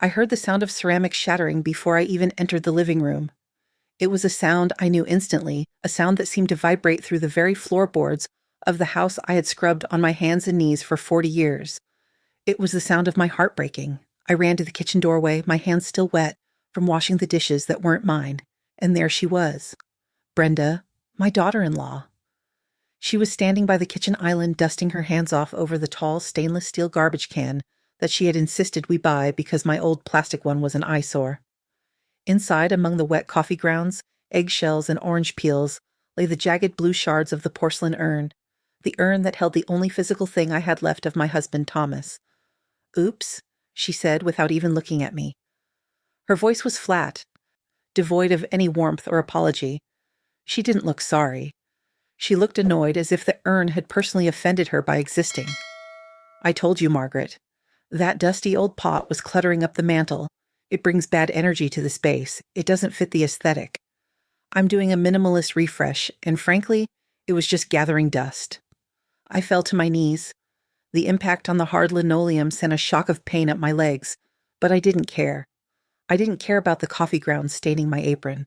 I heard the sound of ceramic shattering before I even entered the living room. It was a sound I knew instantly, a sound that seemed to vibrate through the very floorboards of the house I had scrubbed on my hands and knees for 40 years. It was the sound of my heart breaking. I ran to the kitchen doorway, my hands still wet from washing the dishes that weren't mine, and there she was. Brenda, my daughter-in-law. She was standing by the kitchen island, dusting her hands off over the tall stainless steel garbage can that she had insisted we buy because my old plastic one was an eyesore. Inside, among the wet coffee grounds, eggshells, and orange peels, lay the jagged blue shards of the porcelain urn, the urn that held the only physical thing I had left of my husband Thomas. "Oops," she said without even looking at me. Her voice was flat, devoid of any warmth or apology. She didn't look sorry. She looked annoyed, as if the urn had personally offended her by existing. "I told you, Margaret. That dusty old pot was cluttering up the mantel. It brings bad energy to the space. It doesn't fit the aesthetic. I'm doing a minimalist refresh, and frankly, it was just gathering dust." I fell to my knees. The impact on the hard linoleum sent a shock of pain up my legs, but I didn't care. I didn't care about the coffee grounds staining my apron.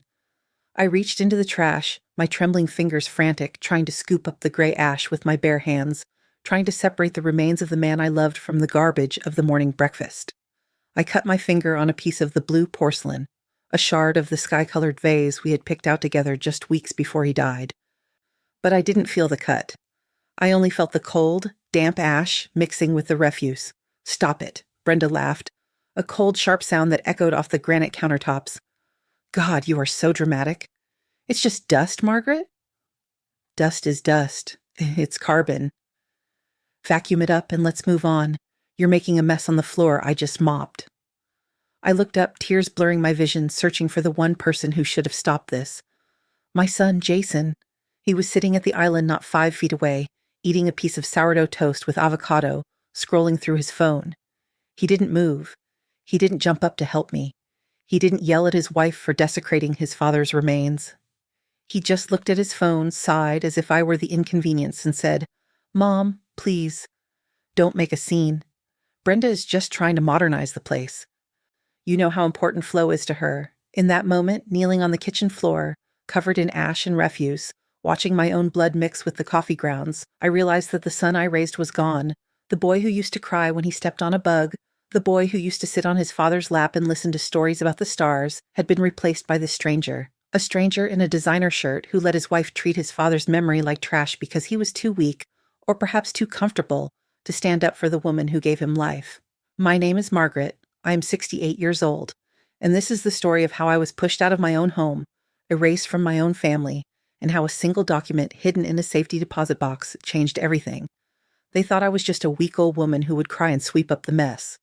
I reached into the trash, my trembling fingers frantic, trying to scoop up the gray ash with my bare hands, trying to separate the remains of the man I loved from the garbage of the morning breakfast. I cut my finger on a piece of the blue porcelain, a shard of the sky-colored vase we had picked out together just weeks before he died. But I didn't feel the cut. I only felt the cold, damp ash mixing with the refuse. "Stop it," Brenda laughed, a cold, sharp sound that echoed off the granite countertops. "God, you are so dramatic. It's just dust, Margaret." "Dust is dust. It's carbon. Vacuum it up and let's move on. You're making a mess on the floor I just mopped." I looked up, tears blurring my vision, searching for the one person who should have stopped this. My son, Jason. He was sitting at the island not 5 feet away, eating a piece of sourdough toast with avocado, scrolling through his phone. He didn't move. He didn't jump up to help me. He didn't yell at his wife for desecrating his father's remains. He just looked at his phone, sighed as if I were the inconvenience, and said, "Mom, please, don't make a scene. Brenda is just trying to modernize the place. You know how important flow is to her." In that moment, kneeling on the kitchen floor, covered in ash and refuse, watching my own blood mix with the coffee grounds, I realized that the son I raised was gone. The boy who used to cry when he stepped on a bug, the boy who used to sit on his father's lap and listen to stories about the stars, had been replaced by this stranger. A stranger in a designer shirt who let his wife treat his father's memory like trash because he was too weak, or perhaps too comfortable, to stand up for the woman who gave him life. My name is Margaret. I am 68 years old, and this is the story of how I was pushed out of my own home, erased from my own family, and how a single document hidden in a safety deposit box changed everything. They thought I was just a weak old woman who would cry and sweep up the mess.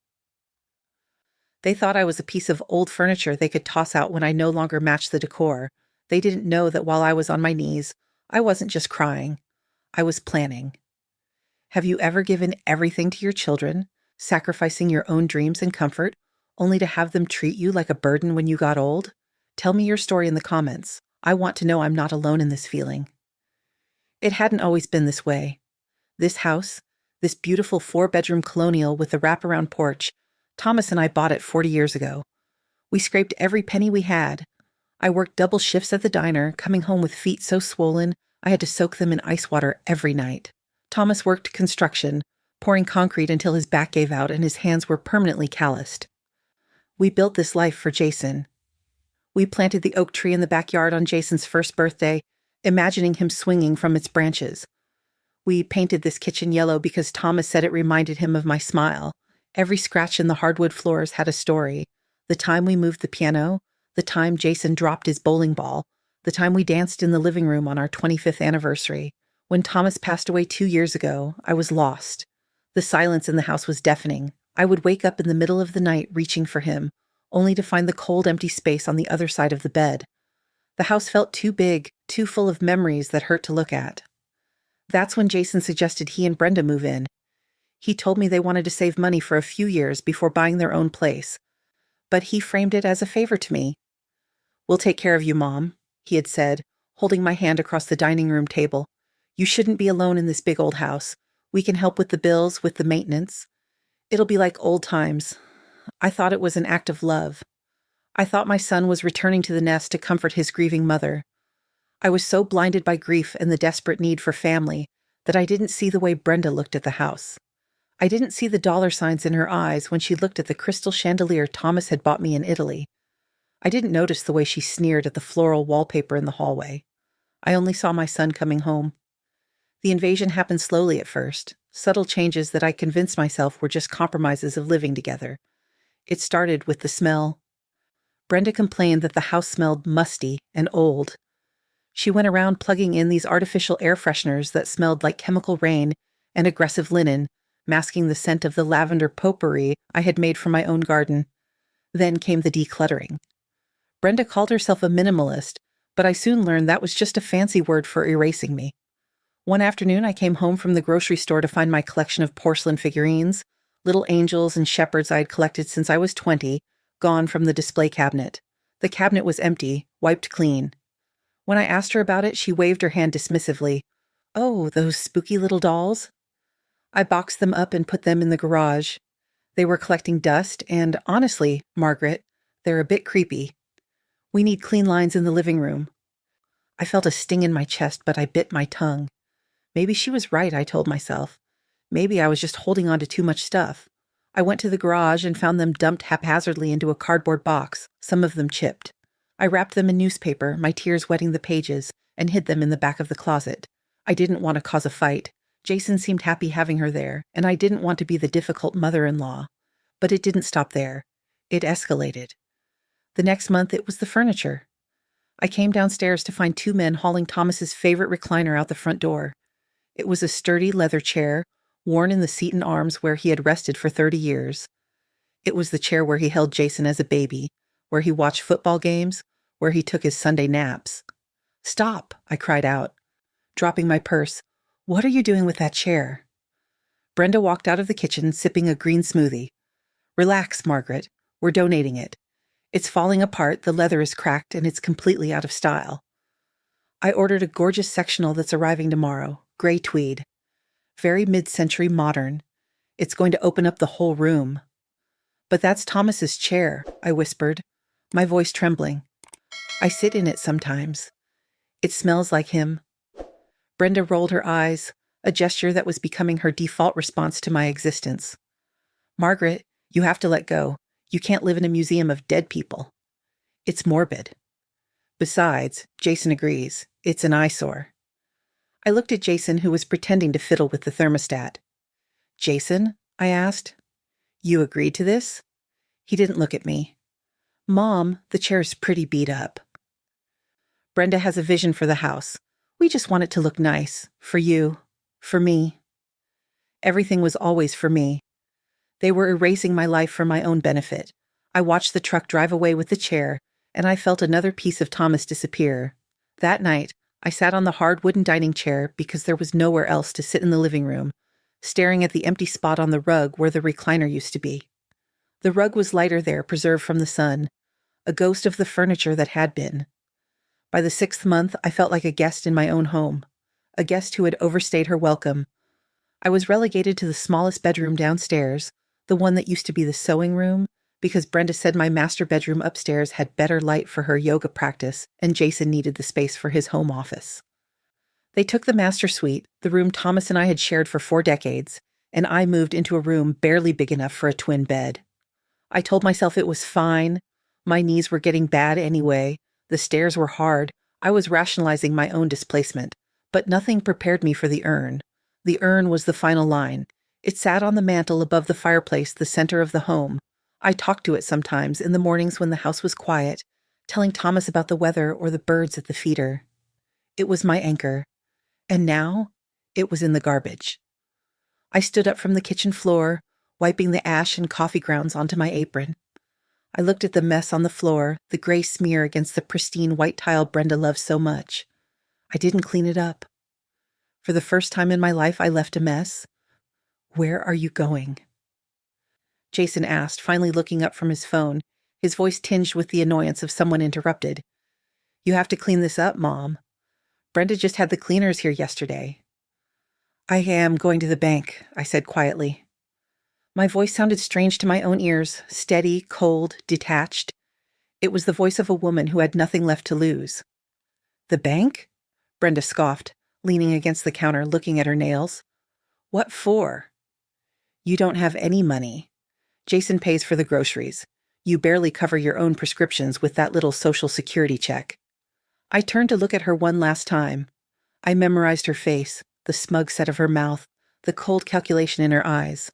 They thought I was a piece of old furniture they could toss out when I no longer matched the decor. They didn't know that while I was on my knees, I wasn't just crying. I was planning. Have you ever given everything to your children, sacrificing your own dreams and comfort, only to have them treat you like a burden when you got old? Tell me your story in the comments. I want to know I'm not alone in this feeling. It hadn't always been this way. This house, this beautiful 4-bedroom colonial with the wraparound porch, Thomas and I bought it 40 years ago. We scraped every penny we had. I worked double shifts at the diner, coming home with feet so swollen I had to soak them in ice water every night. Thomas worked construction, pouring concrete until his back gave out and his hands were permanently calloused. We built this life for Jason. We planted the oak tree in the backyard on Jason's first birthday, imagining him swinging from its branches. We painted this kitchen yellow because Thomas said it reminded him of my smile. Every scratch in the hardwood floors had a story. The time we moved the piano, the time Jason dropped his bowling ball, the time we danced in the living room on our 25th anniversary. When Thomas passed away 2 years ago, I was lost. The silence in the house was deafening. I would wake up in the middle of the night reaching for him, only to find the cold, empty space on the other side of the bed. The house felt too big, too full of memories that hurt to look at. That's when Jason suggested he and Brenda move in. He told me they wanted to save money for a few years before buying their own place, but he framed it as a favor to me. "We'll take care of you, Mom," he had said, holding my hand across the dining room table. "You shouldn't be alone in this big old house. We can help with the bills, with the maintenance. It'll be like old times. I thought it was an act of love. I thought my son was returning to the nest to comfort his grieving mother. I was so blinded by grief and the desperate need for family that I didn't see the way Brenda looked at the house. I didn't see the dollar signs in her eyes when she looked at the crystal chandelier Thomas had bought me in Italy. I didn't notice the way she sneered at the floral wallpaper in the hallway. I only saw my son coming home. The invasion happened slowly at first, subtle changes that I convinced myself were just compromises of living together. It started with the smell. Brenda complained that the house smelled musty and old. She went around plugging in these artificial air fresheners that smelled like chemical rain and aggressive linen, masking the scent of the lavender potpourri I had made from my own garden. Then came the decluttering. Brenda called herself a minimalist, but I soon learned that was just a fancy word for erasing me. One afternoon, I came home from the grocery store to find my collection of porcelain figurines, little angels and shepherds I had collected since I was 20, gone from the display cabinet. The cabinet was empty, wiped clean. When I asked her about it, she waved her hand dismissively. "Oh, those spooky little dolls?" I boxed them up and put them in the garage. They were collecting dust, and honestly, Margaret, they're a bit creepy. We need clean lines in the living room. I felt a sting in my chest, but I bit my tongue. Maybe she was right, I told myself. Maybe I was just holding on to too much stuff. I went to the garage and found them dumped haphazardly into a cardboard box, some of them chipped. I wrapped them in newspaper, my tears wetting the pages, and hid them in the back of the closet. I didn't want to cause a fight. Jason seemed happy having her there, and I didn't want to be the difficult mother-in-law. But it didn't stop there. It escalated. The next month, it was the furniture. I came downstairs to find two men hauling Thomas's favorite recliner out the front door. It was a sturdy leather chair, worn in the seat and arms where he had rested for 30 years. It was the chair where he held Jason as a baby, where he watched football games, where he took his Sunday naps. "Stop," I cried out, dropping my purse. "What are you doing with that chair?" Brenda walked out of the kitchen, sipping a green smoothie. "Relax, Margaret. We're donating it. It's falling apart, the leather is cracked, and it's completely out of style. I ordered a gorgeous sectional that's arriving tomorrow, gray tweed. Very mid-century modern. It's going to open up the whole room." "But that's Thomas's chair," I whispered, my voice trembling. "I sit in it sometimes. It smells like him." Brenda rolled her eyes, a gesture that was becoming her default response to my existence. "Margaret, you have to let go. You can't live in a museum of dead people. It's morbid. Besides, Jason agrees, it's an eyesore." I looked at Jason, who was pretending to fiddle with the thermostat. "Jason?" I asked. "You agreed to this?" He didn't look at me. "Mom, the chair's pretty beat up." "Brenda has a vision for the house. We just want it to look nice. For you. For me." Everything was always for me. They were erasing my life for my own benefit. I watched the truck drive away with the chair, and I felt another piece of Thomas disappear. That night, I sat on the hard wooden dining chair because there was nowhere else to sit in the living room, staring at the empty spot on the rug where the recliner used to be. The rug was lighter there, preserved from the sun, a ghost of the furniture that had been. By the 6th month, I felt like a guest in my own home, a guest who had overstayed her welcome. I was relegated to the smallest bedroom downstairs, the one that used to be the sewing room, because Brenda said my master bedroom upstairs had better light for her yoga practice, and Jason needed the space for his home office. They took the master suite, the room Thomas and I had shared for 4 decades, and I moved into a room barely big enough for a twin bed. I told myself it was fine. My knees were getting bad anyway. The stairs were hard. I was rationalizing my own displacement, but nothing prepared me for the urn. The urn was the final line. It sat on the mantel above the fireplace, the center of the home. I talked to it sometimes in the mornings when the house was quiet, telling Thomas about the weather or the birds at the feeder. It was my anchor. And now, it was in the garbage. I stood up from the kitchen floor, wiping the ash and coffee grounds onto my apron. I looked at the mess on the floor, the gray smear against the pristine white tile Brenda loved so much. I didn't clean it up. For the first time in my life, I left a mess. "Where are you going?" Jason asked, finally looking up from his phone, his voice tinged with the annoyance of someone interrupted. "You have to clean this up, Mom. Brenda just had the cleaners here yesterday." "I am going to the bank," I said quietly. My voice sounded strange to my own ears, steady, cold, detached. It was the voice of a woman who had nothing left to lose. "The bank?" Brenda scoffed, leaning against the counter, looking at her nails. "What for?" "You don't have any money. Jason pays for the groceries. You barely cover your own prescriptions with that little Social Security check." I turned to look at her one last time. I memorized her face, the smug set of her mouth, the cold calculation in her eyes.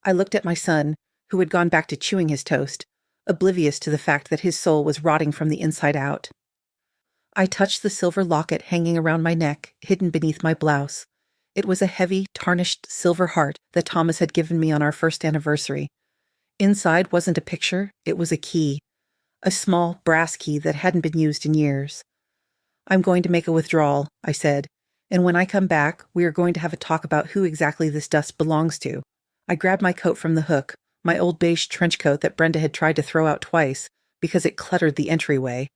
I looked at my son, who had gone back to chewing his toast, oblivious to the fact that his soul was rotting from the inside out. I touched the silver locket hanging around my neck, hidden beneath my blouse. It was a heavy, tarnished silver heart that Thomas had given me on our first anniversary. Inside wasn't a picture, it was a key. A small, brass key that hadn't been used in years. "I'm going to make a withdrawal," I said, "and when I come back, we are going to have a talk about who exactly this dust belongs to." I grabbed my coat from the hook, my old beige trench coat that Brenda had tried to throw out twice because it cluttered the entryway,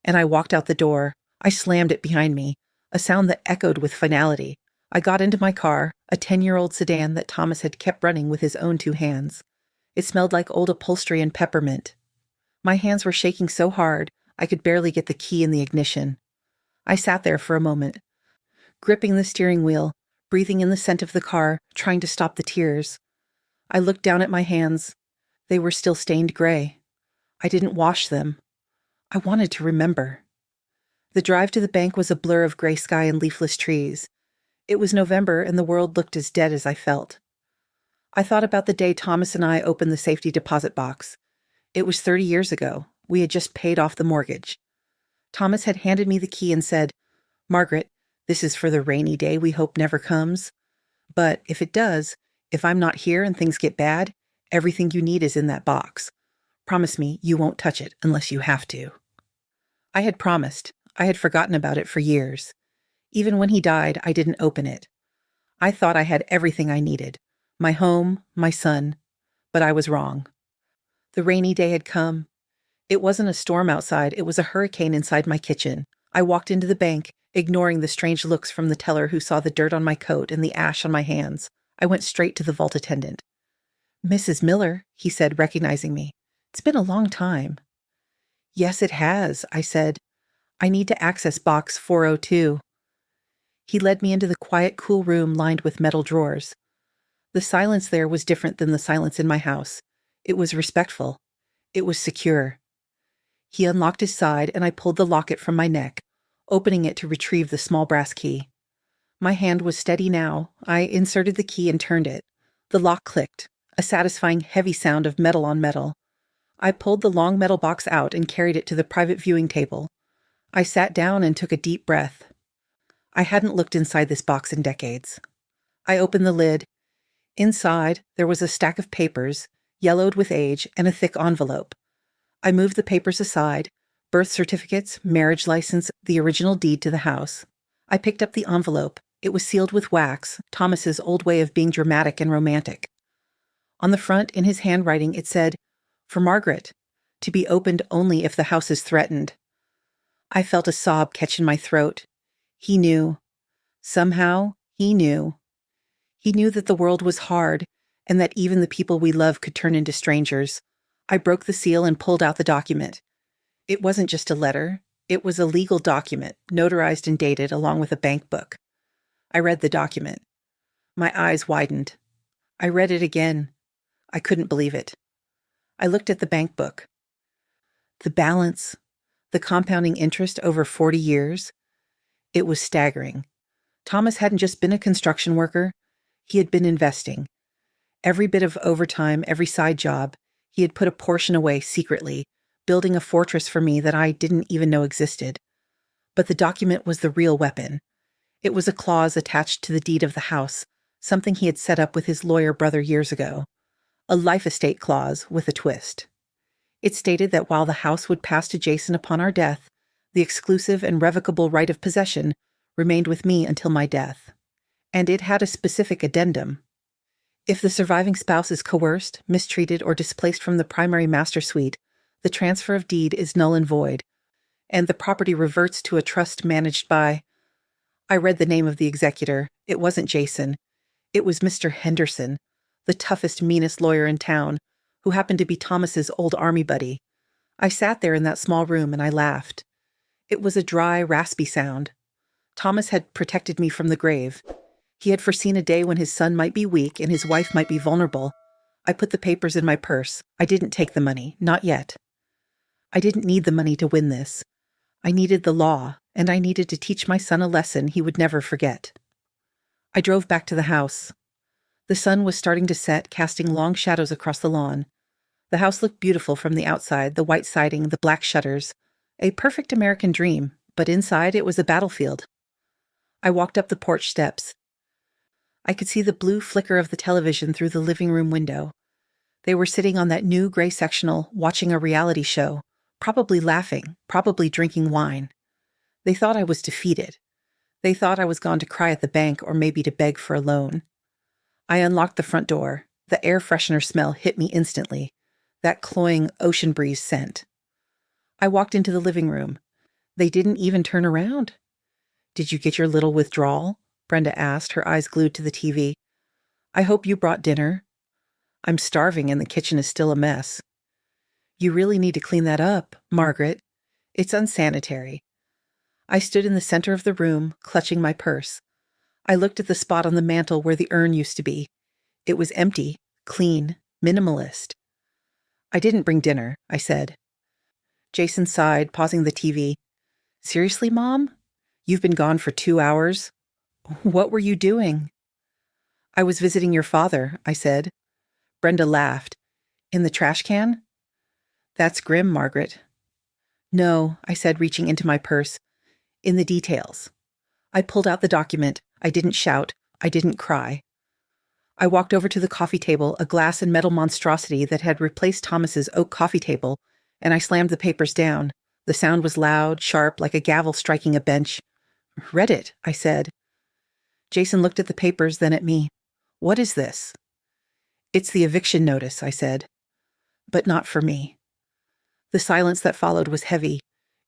and I walked out the door. I slammed it behind me, a sound that echoed with finality. I got into my car, a 10-year-old sedan that Thomas had kept running with his own 2 hands. It smelled like old upholstery and peppermint. My hands were shaking so hard, I could barely get the key in the ignition. I sat there for a moment, gripping the steering wheel, breathing in the scent of the car, trying to stop the tears. I looked down at my hands. They were still stained gray. I didn't wash them. I wanted to remember. The drive to the bank was a blur of gray sky and leafless trees. It was November, and the world looked as dead as I felt. I thought about the day Thomas and I opened the safety deposit box. It was 30 years ago. We had just paid off the mortgage. Thomas had handed me the key and said, "Margaret, this is for the rainy day we hope never comes. But if it does, if I'm not here and things get bad, everything you need is in that box. Promise me you won't touch it unless you have to." I had promised. I had forgotten about it for years. Even when he died, I didn't open it. I thought I had everything I needed. My home, my son. But I was wrong. The rainy day had come. It wasn't a storm outside, it was a hurricane inside my kitchen. I walked into the bank, ignoring the strange looks from the teller who saw the dirt on my coat and the ash on my hands. I went straight to the vault attendant. "Mrs. Miller," he said, recognizing me. "It's been a long time." "Yes, it has," I said. "I need to access box 402. He led me into the quiet, cool room lined with metal drawers. The silence there was different than the silence in my house. It was respectful. It was secure. He unlocked his side, and I pulled the locket from my neck, opening it to retrieve the small brass key. My hand was steady now. I inserted the key and turned it. The lock clicked, a satisfying heavy sound of metal on metal. I pulled the long metal box out and carried it to the private viewing table. I sat down and took a deep breath. I hadn't looked inside this box in decades. I opened the lid. Inside, there was a stack of papers, yellowed with age, and a thick envelope. I moved the papers aside, birth certificates, marriage license, the original deed to the house. I picked up the envelope. It was sealed with wax, Thomas's old way of being dramatic and romantic. On the front, in his handwriting, it said, "For Margaret, to be opened only if the house is threatened." I felt a sob catch in my throat. He knew. Somehow, he knew. He knew that the world was hard, and that even the people we love could turn into strangers. I broke the seal and pulled out the document. It wasn't just a letter. It was a legal document, notarized and dated, along with a bank book. I read the document. My eyes widened. I read it again. I couldn't believe it. I looked at the bank book. The balance, the compounding interest over 40 years. It was staggering. Thomas hadn't just been a construction worker. He had been investing. Every bit of overtime, every side job, he had put a portion away secretly, building a fortress for me that I didn't even know existed. But the document was the real weapon. It was a clause attached to the deed of the house, something he had set up with his lawyer brother years ago. A life estate clause with a twist. It stated that while the house would pass to Jason upon our death, the exclusive and revocable right of possession remained with me until my death. And it had a specific addendum. If the surviving spouse is coerced, mistreated, or displaced from the primary master suite, the transfer of deed is null and void, and the property reverts to a trust managed by— I read the name of the executor. It wasn't Jason. It was Mr. Henderson, the toughest, meanest lawyer in town, who happened to be Thomas's old army buddy. I sat there in that small room and I laughed. It was a dry, raspy sound. Thomas had protected me from the grave. He had foreseen a day when his son might be weak and his wife might be vulnerable. I put the papers in my purse. I didn't take the money, not yet. I didn't need the money to win this. I needed the law, and I needed to teach my son a lesson he would never forget. I drove back to the house. The sun was starting to set, casting long shadows across the lawn. The house looked beautiful from the outside, the white siding, the black shutters. A perfect American dream, but inside it was a battlefield. I walked up the porch steps. I could see the blue flicker of the television through the living room window. They were sitting on that new gray sectional, watching a reality show, probably laughing, probably drinking wine. They thought I was defeated. They thought I was gone to cry at the bank or maybe to beg for a loan. I unlocked the front door. The air freshener smell hit me instantly, that cloying ocean breeze scent. I walked into the living room. They didn't even turn around. "Did you get your little withdrawal?" Brenda asked, her eyes glued to the TV. "I hope you brought dinner." "I'm starving and the kitchen is still a mess." "You really need to clean that up, Margaret. It's unsanitary." I stood in the center of the room, clutching my purse. I looked at the spot on the mantel where the urn used to be. It was empty, clean, minimalist. "I didn't bring dinner," I said. Jason sighed, pausing the TV. "Seriously, Mom? You've been gone for 2 hours? What were you doing?" "I was visiting your father," I said. Brenda laughed. "In the trash can?" "That's grim, Margaret." "No," I said, reaching into my purse. "In the details." I pulled out the document. I didn't shout. I didn't cry. I walked over to the coffee table, a glass and metal monstrosity that had replaced Thomas's oak coffee table, and I slammed the papers down. The sound was loud, sharp, like a gavel striking a bench. "Read it," I said. Jason looked at the papers, then at me. "What is this?" "It's the eviction notice," I said. "But not for me." The silence that followed was heavy.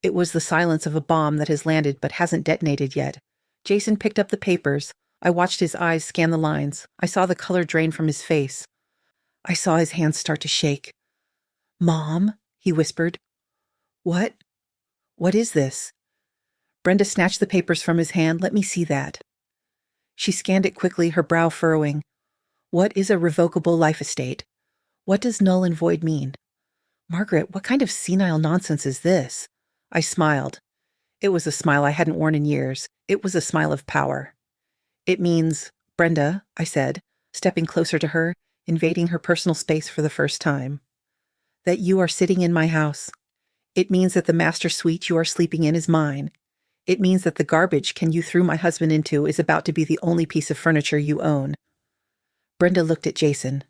It was the silence of a bomb that has landed but hasn't detonated yet. Jason picked up the papers. I watched his eyes scan the lines. I saw the color drain from his face. I saw his hands start to shake. "Mom," he whispered. "What? What is this?" Brenda snatched the papers from his hand. "Let me see that." She scanned it quickly, her brow furrowing. "What is a revocable life estate? What does null and void mean?" "Margaret, what kind of senile nonsense is this?" I smiled. It was a smile I hadn't worn in years. It was a smile of power. "It means, Brenda," I said, stepping closer to her, invading her personal space for the first time, "that you are sitting in my house. It means that the master suite you are sleeping in is mine. It means that the garbage can you threw my husband into is about to be the only piece of furniture you own." Brenda looked at Jason.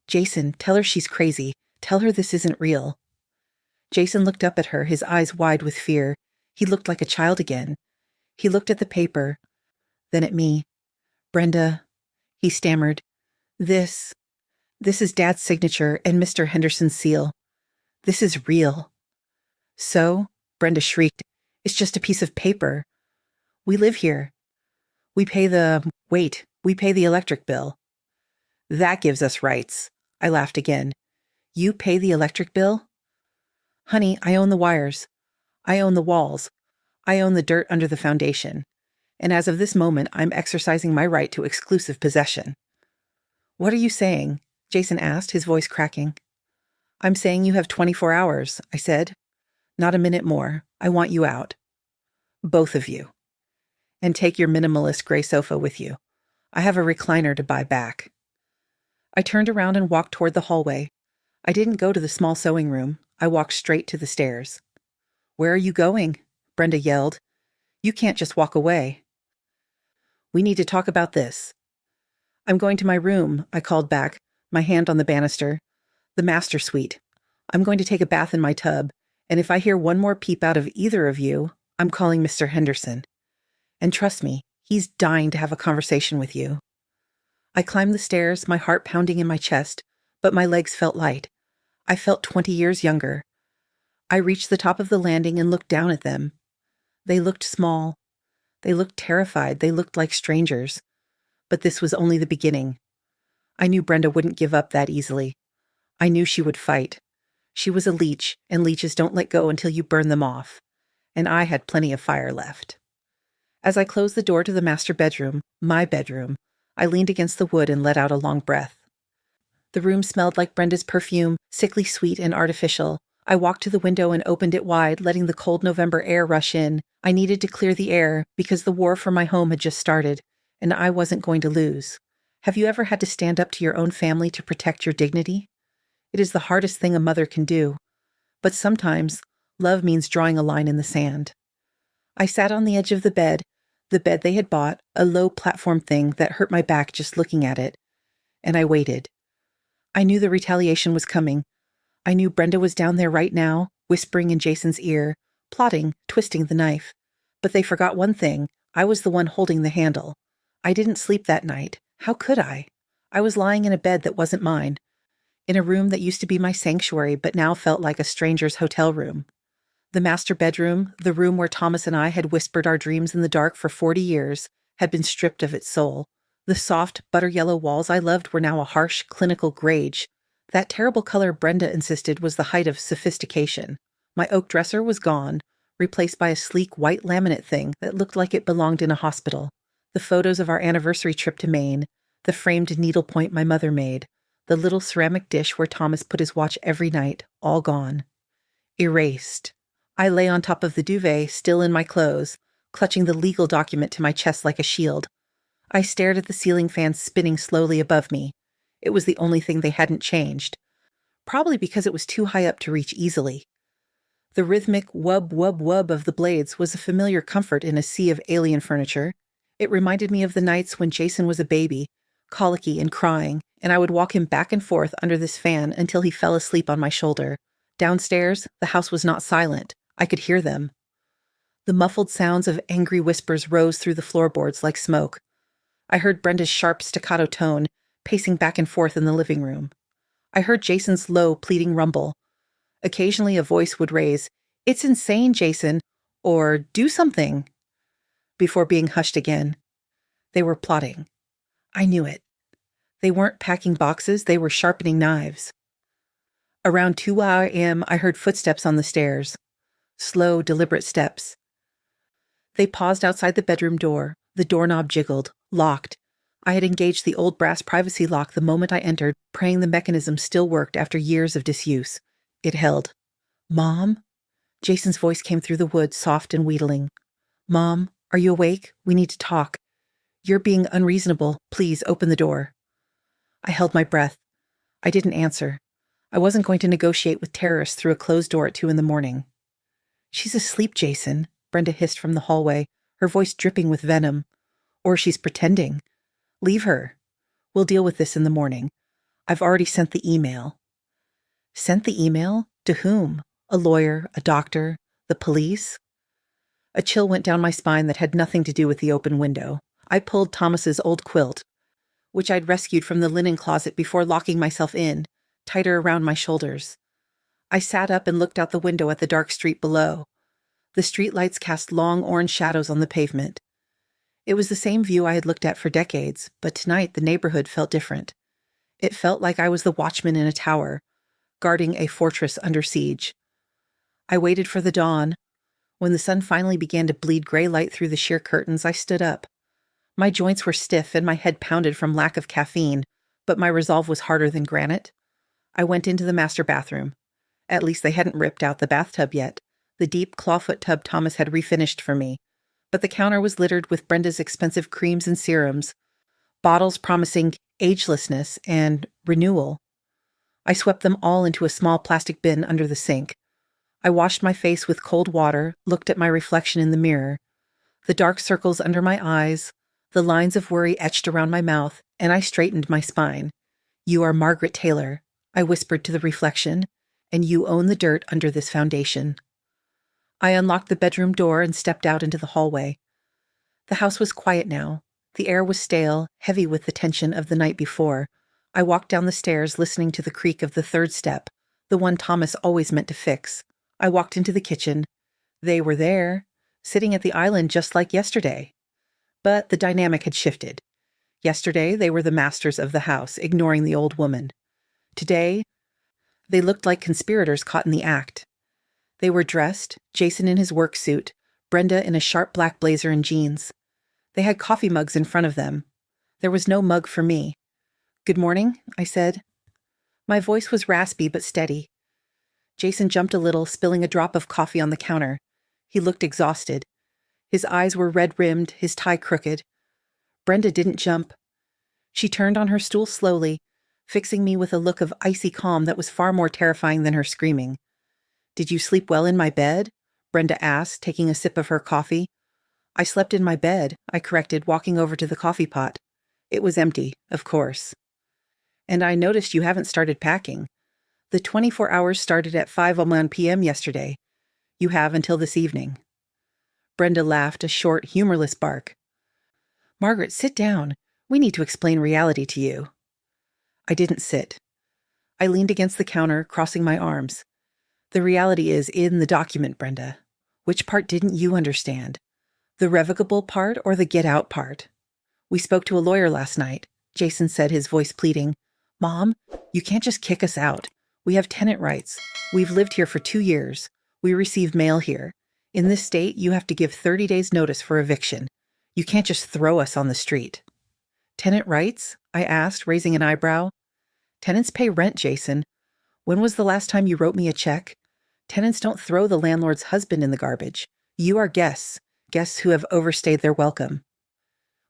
"Jason, tell her she's crazy. Tell her this isn't real." Jason looked up at her, his eyes wide with fear. He looked like a child again. He looked at the paper, then at me. "Brenda," he stammered, This is Dad's signature and Mr. Henderson's seal. This is real." "So?" Brenda shrieked. "It's just a piece of paper. We live here. We pay we pay the electric bill." "That gives us rights." I laughed again. "You pay the electric bill?" "Honey, I own the wires. I own the walls. I own the dirt under the foundation. And as of this moment, I'm exercising my right to exclusive possession." "What are you saying?" Jason asked, his voice cracking. "I'm saying you have 24 hours, I said. Not a minute more. I want you out. Both of you. And take your minimalist gray sofa with you. I have a recliner to buy back." I turned around and walked toward the hallway. I didn't go to the small sewing room. I walked straight to the stairs. "Where are you going?" Brenda yelled. "You can't just walk away." "We need to talk about this." "I'm going to my room," I called back, my hand on the banister. "The master suite. I'm going to take a bath in my tub, and if I hear one more peep out of either of you, I'm calling Mr. Henderson. And trust me, he's dying to have a conversation with you." I climbed the stairs, my heart pounding in my chest, but my legs felt light. I felt 20 years younger. I reached the top of the landing and looked down at them. They looked small. They looked terrified. They looked like strangers. But this was only the beginning. I knew Brenda wouldn't give up that easily. I knew she would fight. She was a leech, and leeches don't let go until you burn them off. And I had plenty of fire left. As I closed the door to the master bedroom, my bedroom, I leaned against the wood and let out a long breath. The room smelled like Brenda's perfume, sickly sweet and artificial. I walked to the window and opened it wide, letting the cold November air rush in. I needed to clear the air because the war for my home had just started, and I wasn't going to lose. Have you ever had to stand up to your own family to protect your dignity? It is the hardest thing a mother can do. But sometimes, love means drawing a line in the sand. I sat on the edge of the bed they had bought, a low platform thing that hurt my back just looking at it, and I waited. I knew the retaliation was coming. I knew Brenda was down there right now, whispering in Jason's ear, plotting, twisting the knife. But they forgot one thing. I was the one holding the handle. I didn't sleep that night. How could I? I was lying in a bed that wasn't mine, in a room that used to be my sanctuary but now felt like a stranger's hotel room. The master bedroom, the room where Thomas and I had whispered our dreams in the dark for 40 years, had been stripped of its soul. The soft, butter-yellow walls I loved were now a harsh, clinical grage. That terrible color Brenda insisted was the height of sophistication. My oak dresser was gone, replaced by a sleek white laminate thing that looked like it belonged in a hospital. The photos of our anniversary trip to Maine, the framed needlepoint my mother made, the little ceramic dish where Thomas put his watch every night, all gone. Erased. I lay on top of the duvet, still in my clothes, clutching the legal document to my chest like a shield. I stared at the ceiling fan spinning slowly above me. It was the only thing they hadn't changed. Probably because it was too high up to reach easily. The rhythmic wub wub wub of the blades was a familiar comfort in a sea of alien furniture. It reminded me of the nights when Jason was a baby, colicky and crying, and I would walk him back and forth under this fan until he fell asleep on my shoulder. Downstairs, the house was not silent. I could hear them. The muffled sounds of angry whispers rose through the floorboards like smoke. I heard Brenda's sharp staccato tone, pacing back and forth in the living room. I heard Jason's low, pleading rumble. Occasionally a voice would raise, "It's insane, Jason," or "Do something," before being hushed again. They were plotting. I knew it. They weren't packing boxes, they were sharpening knives. Around 2 a.m., I heard footsteps on the stairs. Slow, deliberate steps. They paused outside the bedroom door. The doorknob jiggled, locked. I had engaged the old brass privacy lock the moment I entered, praying the mechanism still worked after years of disuse. It held. "Mom?" Jason's voice came through the wood, soft and wheedling. "Mom, are you awake? We need to talk. You're being unreasonable. Please, open the door." I held my breath. I didn't answer. I wasn't going to negotiate with terrorists through a closed door at 2 a.m. "She's asleep, Jason," Brenda hissed from the hallway, her voice dripping with venom. "Or she's pretending. Leave her. We'll deal with this in the morning. I've already sent the email." Sent the email? To whom? A lawyer? A doctor? The police? A chill went down my spine that had nothing to do with the open window. I pulled Thomas's old quilt, which I'd rescued from the linen closet before locking myself in, tighter around my shoulders. I sat up and looked out the window at the dark street below. The streetlights cast long orange shadows on the pavement. It was the same view I had looked at for decades, but tonight the neighborhood felt different. It felt like I was the watchman in a tower, guarding a fortress under siege. I waited for the dawn. When the sun finally began to bleed gray light through the sheer curtains, I stood up. My joints were stiff and my head pounded from lack of caffeine, but my resolve was harder than granite. I went into the master bathroom. At least they hadn't ripped out the bathtub yet, the deep clawfoot tub Thomas had refinished for me. But the counter was littered with Brenda's expensive creams and serums, bottles promising agelessness and renewal. I swept them all into a small plastic bin under the sink. I washed my face with cold water, looked at my reflection in the mirror. The dark circles under my eyes, the lines of worry etched around my mouth, and I straightened my spine. "You are Margaret Taylor," I whispered to the reflection, "and you own the dirt under this foundation." I unlocked the bedroom door and stepped out into the hallway. The house was quiet now. The air was stale, heavy with the tension of the night before. I walked down the stairs, listening to the creak of the third step, the one Thomas always meant to fix. I walked into the kitchen. They were there, sitting at the island just like yesterday. But the dynamic had shifted. Yesterday, they were the masters of the house, ignoring the old woman. Today, they looked like conspirators caught in the act. They were dressed, Jason in his work suit, Brenda in a sharp black blazer and jeans. They had coffee mugs in front of them. There was no mug for me. "Good morning," I said. My voice was raspy but steady. Jason jumped a little, spilling a drop of coffee on the counter. He looked exhausted. His eyes were red-rimmed, his tie crooked. Brenda didn't jump. She turned on her stool slowly, fixing me with a look of icy calm that was far more terrifying than her screaming. "Did you sleep well in my bed?" Brenda asked, taking a sip of her coffee. "I slept in my bed," I corrected, walking over to the coffee pot. It was empty, of course. "And I noticed you haven't started packing. The 24 hours started at 5:01 p.m. yesterday. You have until this evening." Brenda laughed, a short, humorless bark. "Margaret, sit down. We need to explain reality to you." I didn't sit. I leaned against the counter, crossing my arms. "The reality is in the document, Brenda. Which part didn't you understand? The revocable part or the get out part?" "We spoke to a lawyer last night," Jason said, his voice pleading. "Mom, you can't just kick us out. We have tenant rights. We've lived here for 2 years. We receive mail here. In this state, you have to give 30 days notice for eviction. You can't just throw us on the street." "Tenant rights?" I asked, raising an eyebrow. "Tenants pay rent, Jason. When was the last time you wrote me a check? Tenants don't throw the landlord's husband in the garbage. You are guests who have overstayed their welcome."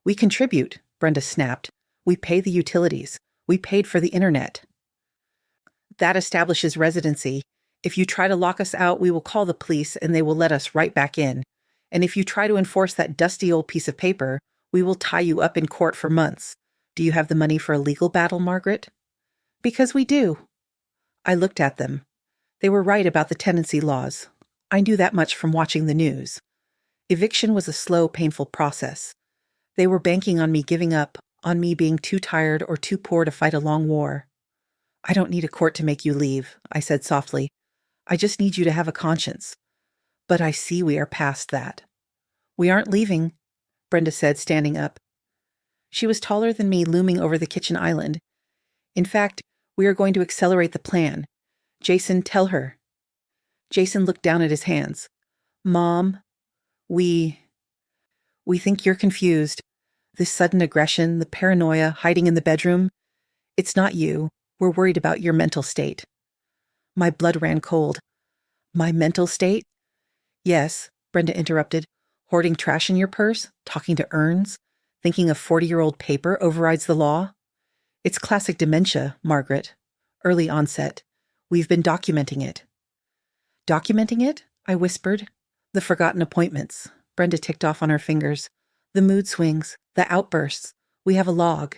"We contribute," Brenda snapped. "We pay the utilities. We paid for the internet. That establishes residency. If you try to lock us out, we will call the police and they will let us right back in. And if you try to enforce that dusty old piece of paper, we will tie you up in court for months. Do you have the money for a legal battle, Margaret?" "Because we do." I looked at them. They were right about the tenancy laws. I knew that much from watching the news. Eviction was a slow, painful process. They were banking on me giving up, on me being too tired or too poor to fight a long war. "I don't need a court to make you leave," I said softly. "I just need you to have a conscience. But I see we are past that." "We aren't leaving," Brenda said, standing up. She was taller than me, looming over the kitchen island. "In fact, we are going to accelerate the plan. Jason, tell her." Jason looked down at his hands. "Mom, we think you're confused. This sudden aggression, the paranoia, hiding in the bedroom. It's not you. We're worried about your mental state." My blood ran cold. "My mental state?" "Yes," Brenda interrupted. "Hoarding trash in your purse? Talking to urns? Thinking a 40-year-old paper overrides the law? It's classic dementia, Margaret. Early onset. We've been documenting it." "Documenting it?" I whispered. "The forgotten appointments." Brenda ticked off on her fingers. "The mood swings, the outbursts. We have a log.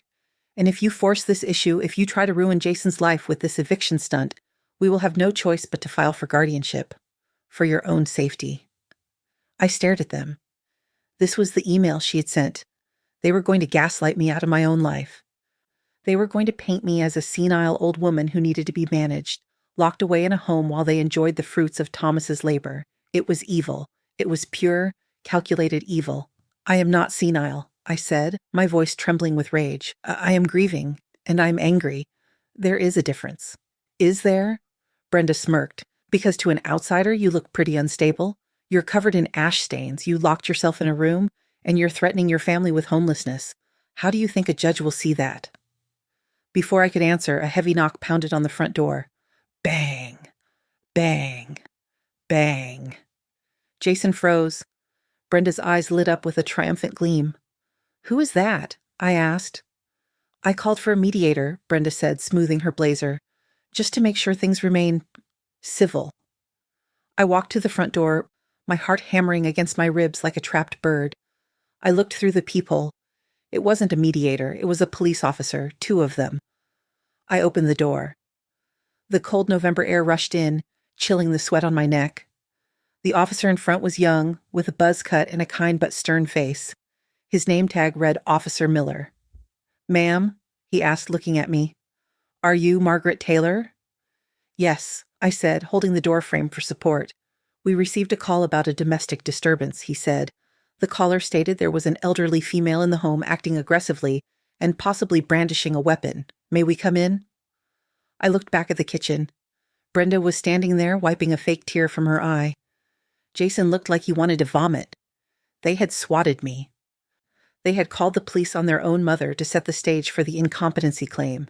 And if you force this issue, if you try to ruin Jason's life with this eviction stunt, we will have no choice but to file for guardianship. For your own safety." I stared at them. This was the email she had sent. They were going to gaslight me out of my own life. They were going to paint me as a senile old woman who needed to be managed, locked away in a home while they enjoyed the fruits of Thomas's labor. It was evil. It was pure, calculated evil. "I am not senile," I said, my voice trembling with rage. I am grieving, and I'm angry. There is a difference." "Is there?" Brenda smirked. "Because to an outsider, you look pretty unstable. You're covered in ash stains, you locked yourself in a room, and you're threatening your family with homelessness. How do you think a judge will see that?" Before I could answer, a heavy knock pounded on the front door. Bang! Bang! Bang! Jason froze. Brenda's eyes lit up with a triumphant gleam. "Who is that?" I asked. "I called for a mediator," Brenda said, smoothing her blazer, "just to make sure things remain civil." I walked to the front door, my heart hammering against my ribs like a trapped bird. I looked through the peephole. It wasn't a mediator, it was a police officer, 2 of them. I opened the door. The cold November air rushed in, chilling the sweat on my neck. The officer in front was young, with a buzz cut and a kind but stern face. His name tag read Officer Miller. "Ma'am?" he asked, looking at me. "Are you Margaret Taylor?" "Yes," I said, holding the door frame for support. "We received a call about a domestic disturbance," he said. The caller stated there was an elderly female in the home acting aggressively, and possibly brandishing a weapon. May we come in? I looked back at the kitchen. Brenda was standing there, wiping a fake tear from her eye. Jason looked like he wanted to vomit. They had swatted me. They had called the police on their own mother to set the stage for the incompetency claim.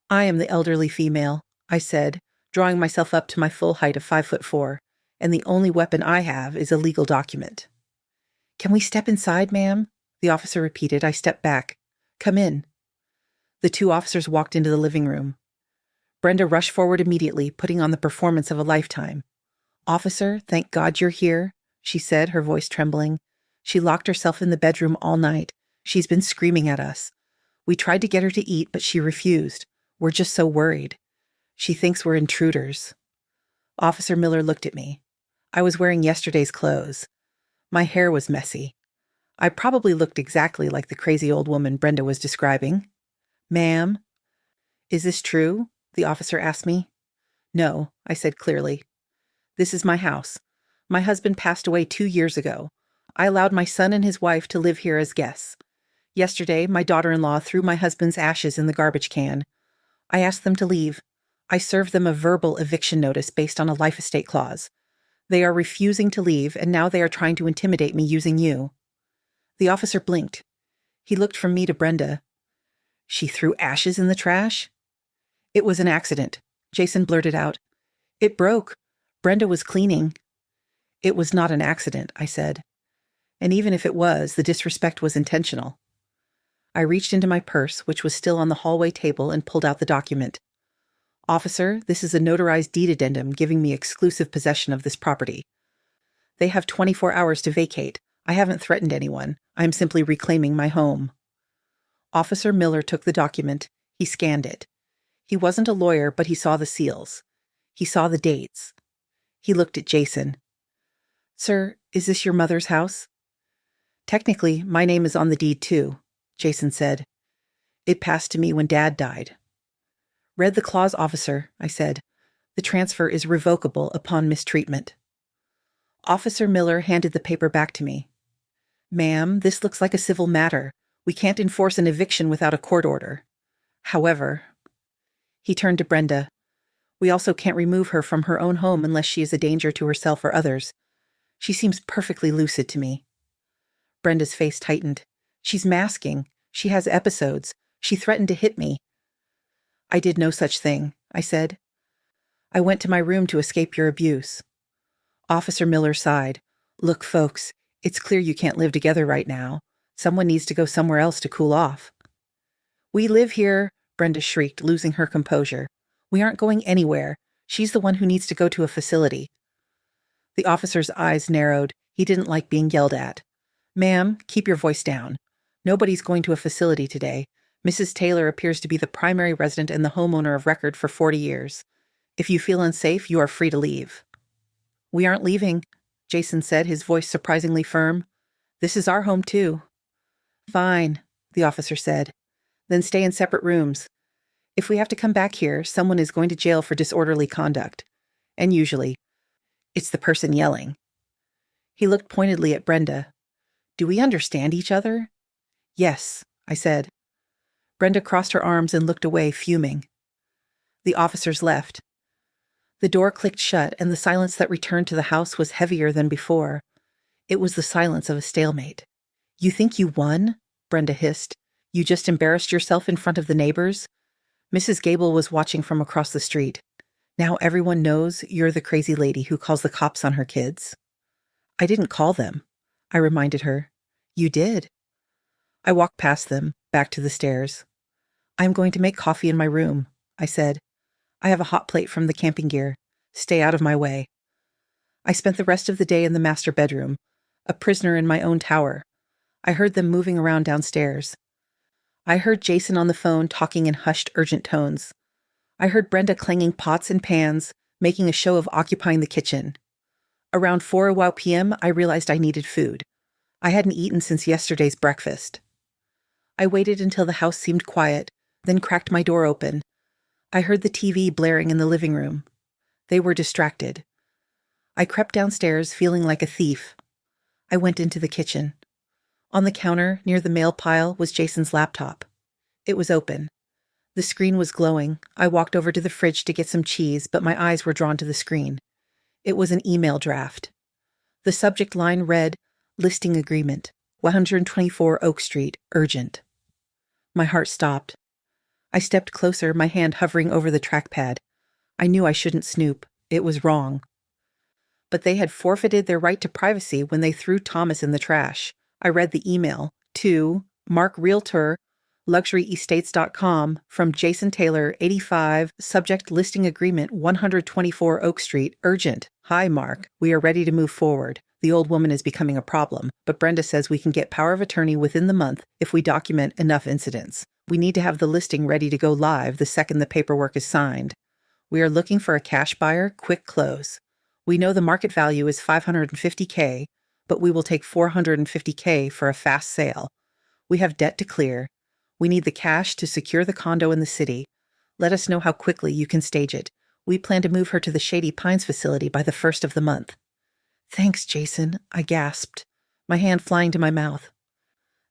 I am the elderly female, I said, drawing myself up to my full height of 5'4", and the only weapon I have is a legal document. Can we step inside, ma'am? The officer repeated. I stepped back. Come in. The two officers walked into the living room. Brenda rushed forward immediately, putting on the performance of a lifetime. Officer, thank God you're here, she said, her voice trembling. She locked herself in the bedroom all night. She's been screaming at us. We tried to get her to eat, but she refused. We're just so worried. She thinks we're intruders. Officer Miller looked at me. I was wearing yesterday's clothes. My hair was messy. I probably looked exactly like the crazy old woman Brenda was describing. Ma'am, is this true? The officer asked me. No, I said clearly. This is my house. My husband passed away 2 years ago. I allowed my son and his wife to live here as guests. Yesterday, my daughter-in-law threw my husband's ashes in the garbage can. I asked them to leave. I served them a verbal eviction notice based on a life estate clause. They are refusing to leave, and now they are trying to intimidate me using you. The officer blinked. He looked from me to Brenda. She threw ashes in the trash? It was an accident, Jason blurted out. It broke. Brenda was cleaning. It was not an accident, I said. And even if it was, the disrespect was intentional. I reached into my purse, which was still on the hallway table, and pulled out the document. Officer, this is a notarized deed addendum giving me exclusive possession of this property. They have 24 hours to vacate. I haven't threatened anyone. I am simply reclaiming my home. Officer Miller took the document. He scanned it. He wasn't a lawyer, but he saw the seals. He saw the dates. He looked at Jason. Sir, is this your mother's house? Technically, my name is on the deed too, Jason said. It passed to me when Dad died. Read the clause, officer, I said. The transfer is revocable upon mistreatment. Officer Miller handed the paper back to me. Ma'am, this looks like a civil matter. We can't enforce an eviction without a court order. However, he turned to Brenda. We also can't remove her from her own home unless she is a danger to herself or others. She seems perfectly lucid to me. Brenda's face tightened. She's masking. She has episodes. She threatened to hit me. I did no such thing, I said. I went to my room to escape your abuse. Officer Miller sighed. Look, folks, it's clear you can't live together right now. Someone needs to go somewhere else to cool off. We live here, Brenda shrieked, losing her composure. We aren't going anywhere. She's the one who needs to go to a facility. The officer's eyes narrowed. He didn't like being yelled at. Ma'am, keep your voice down. Nobody's going to a facility today. Mrs. Taylor appears to be the primary resident and the homeowner of record for 40 years. If you feel unsafe, you are free to leave. We aren't leaving, Jason said, his voice surprisingly firm. This is our home too. Fine, the officer said. Then stay in separate rooms. If we have to come back here, someone is going to jail for disorderly conduct. And usually, it's the person yelling. He looked pointedly at Brenda. Do we understand each other? Yes, I said. Brenda crossed her arms and looked away, fuming. The officers left. The door clicked shut, and the silence that returned to the house was heavier than before. It was the silence of a stalemate. You think you won? Brenda hissed. You just embarrassed yourself in front of the neighbors? Mrs. Gable was watching from across the street. Now everyone knows you're the crazy lady who calls the cops on her kids. I didn't call them, I reminded her. You did. I walked past them, back to the stairs. I'm going to make coffee in my room, I said. I have a hot plate from the camping gear. Stay out of my way. I spent the rest of the day in the master bedroom, a prisoner in my own tower. I heard them moving around downstairs. I heard Jason on the phone talking in hushed, urgent tones. I heard Brenda clanging pots and pans, making a show of occupying the kitchen. Around 4 p.m., I realized I needed food. I hadn't eaten since yesterday's breakfast. I waited until the house seemed quiet, then cracked my door open. I heard the TV blaring in the living room. They were distracted. I crept downstairs, feeling like a thief. I went into the kitchen. On the counter, near the mail pile, was Jason's laptop. It was open. The screen was glowing. I walked over to the fridge to get some cheese, but my eyes were drawn to the screen. It was an email draft. The subject line read, "Listing agreement, 124 Oak Street, urgent." My heart stopped. I stepped closer, my hand hovering over the trackpad. I knew I shouldn't snoop. It was wrong. But they had forfeited their right to privacy when they threw Thomas in the trash. I read the email to Mark Realtor, luxuryestates.com, from Jason Taylor, 85, subject listing agreement, 124 Oak Street, urgent. Hi, Mark. We are ready to move forward. The old woman is becoming a problem, but Brenda says we can get power of attorney within the month if we document enough incidents. We need to have the listing ready to go live the second the paperwork is signed. We are looking for a cash buyer, quick close. We know the market value is $550K, but we will take $450K for a fast sale. We have debt to clear. We need the cash to secure the condo in the city. Let us know how quickly you can stage it. We plan to move her to the Shady Pines facility by the 1st of the month. Thanks, Jason, I gasped, my hand flying to my mouth.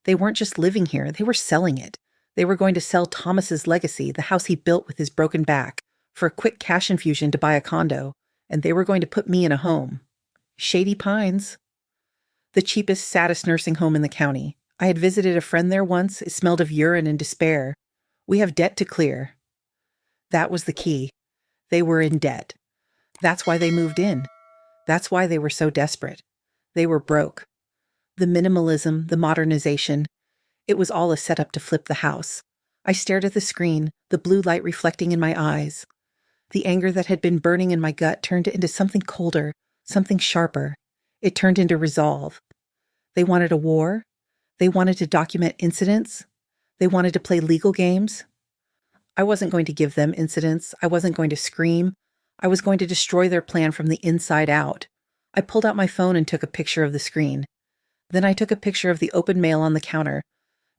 They weren't just living here, they were selling it. They were going to sell Thomas's legacy, the house he built with his broken back, for a quick cash infusion to buy a condo, and they were going to put me in a home. Shady Pines. The cheapest, saddest nursing home in the county. I had visited a friend there once. It smelled of urine and despair. We have debt to clear. That was the key. They were in debt. That's why they moved in. That's why they were so desperate. They were broke. The minimalism, the modernization, it was all a setup to flip the house. I stared at the screen, the blue light reflecting in my eyes. The anger that had been burning in my gut turned into something colder, something sharper. It turned into resolve. They wanted a war. They wanted to document incidents. They wanted to play legal games. I wasn't going to give them incidents. I wasn't going to scream. I was going to destroy their plan from the inside out. I pulled out my phone and took a picture of the screen. Then I took a picture of the open mail on the counter,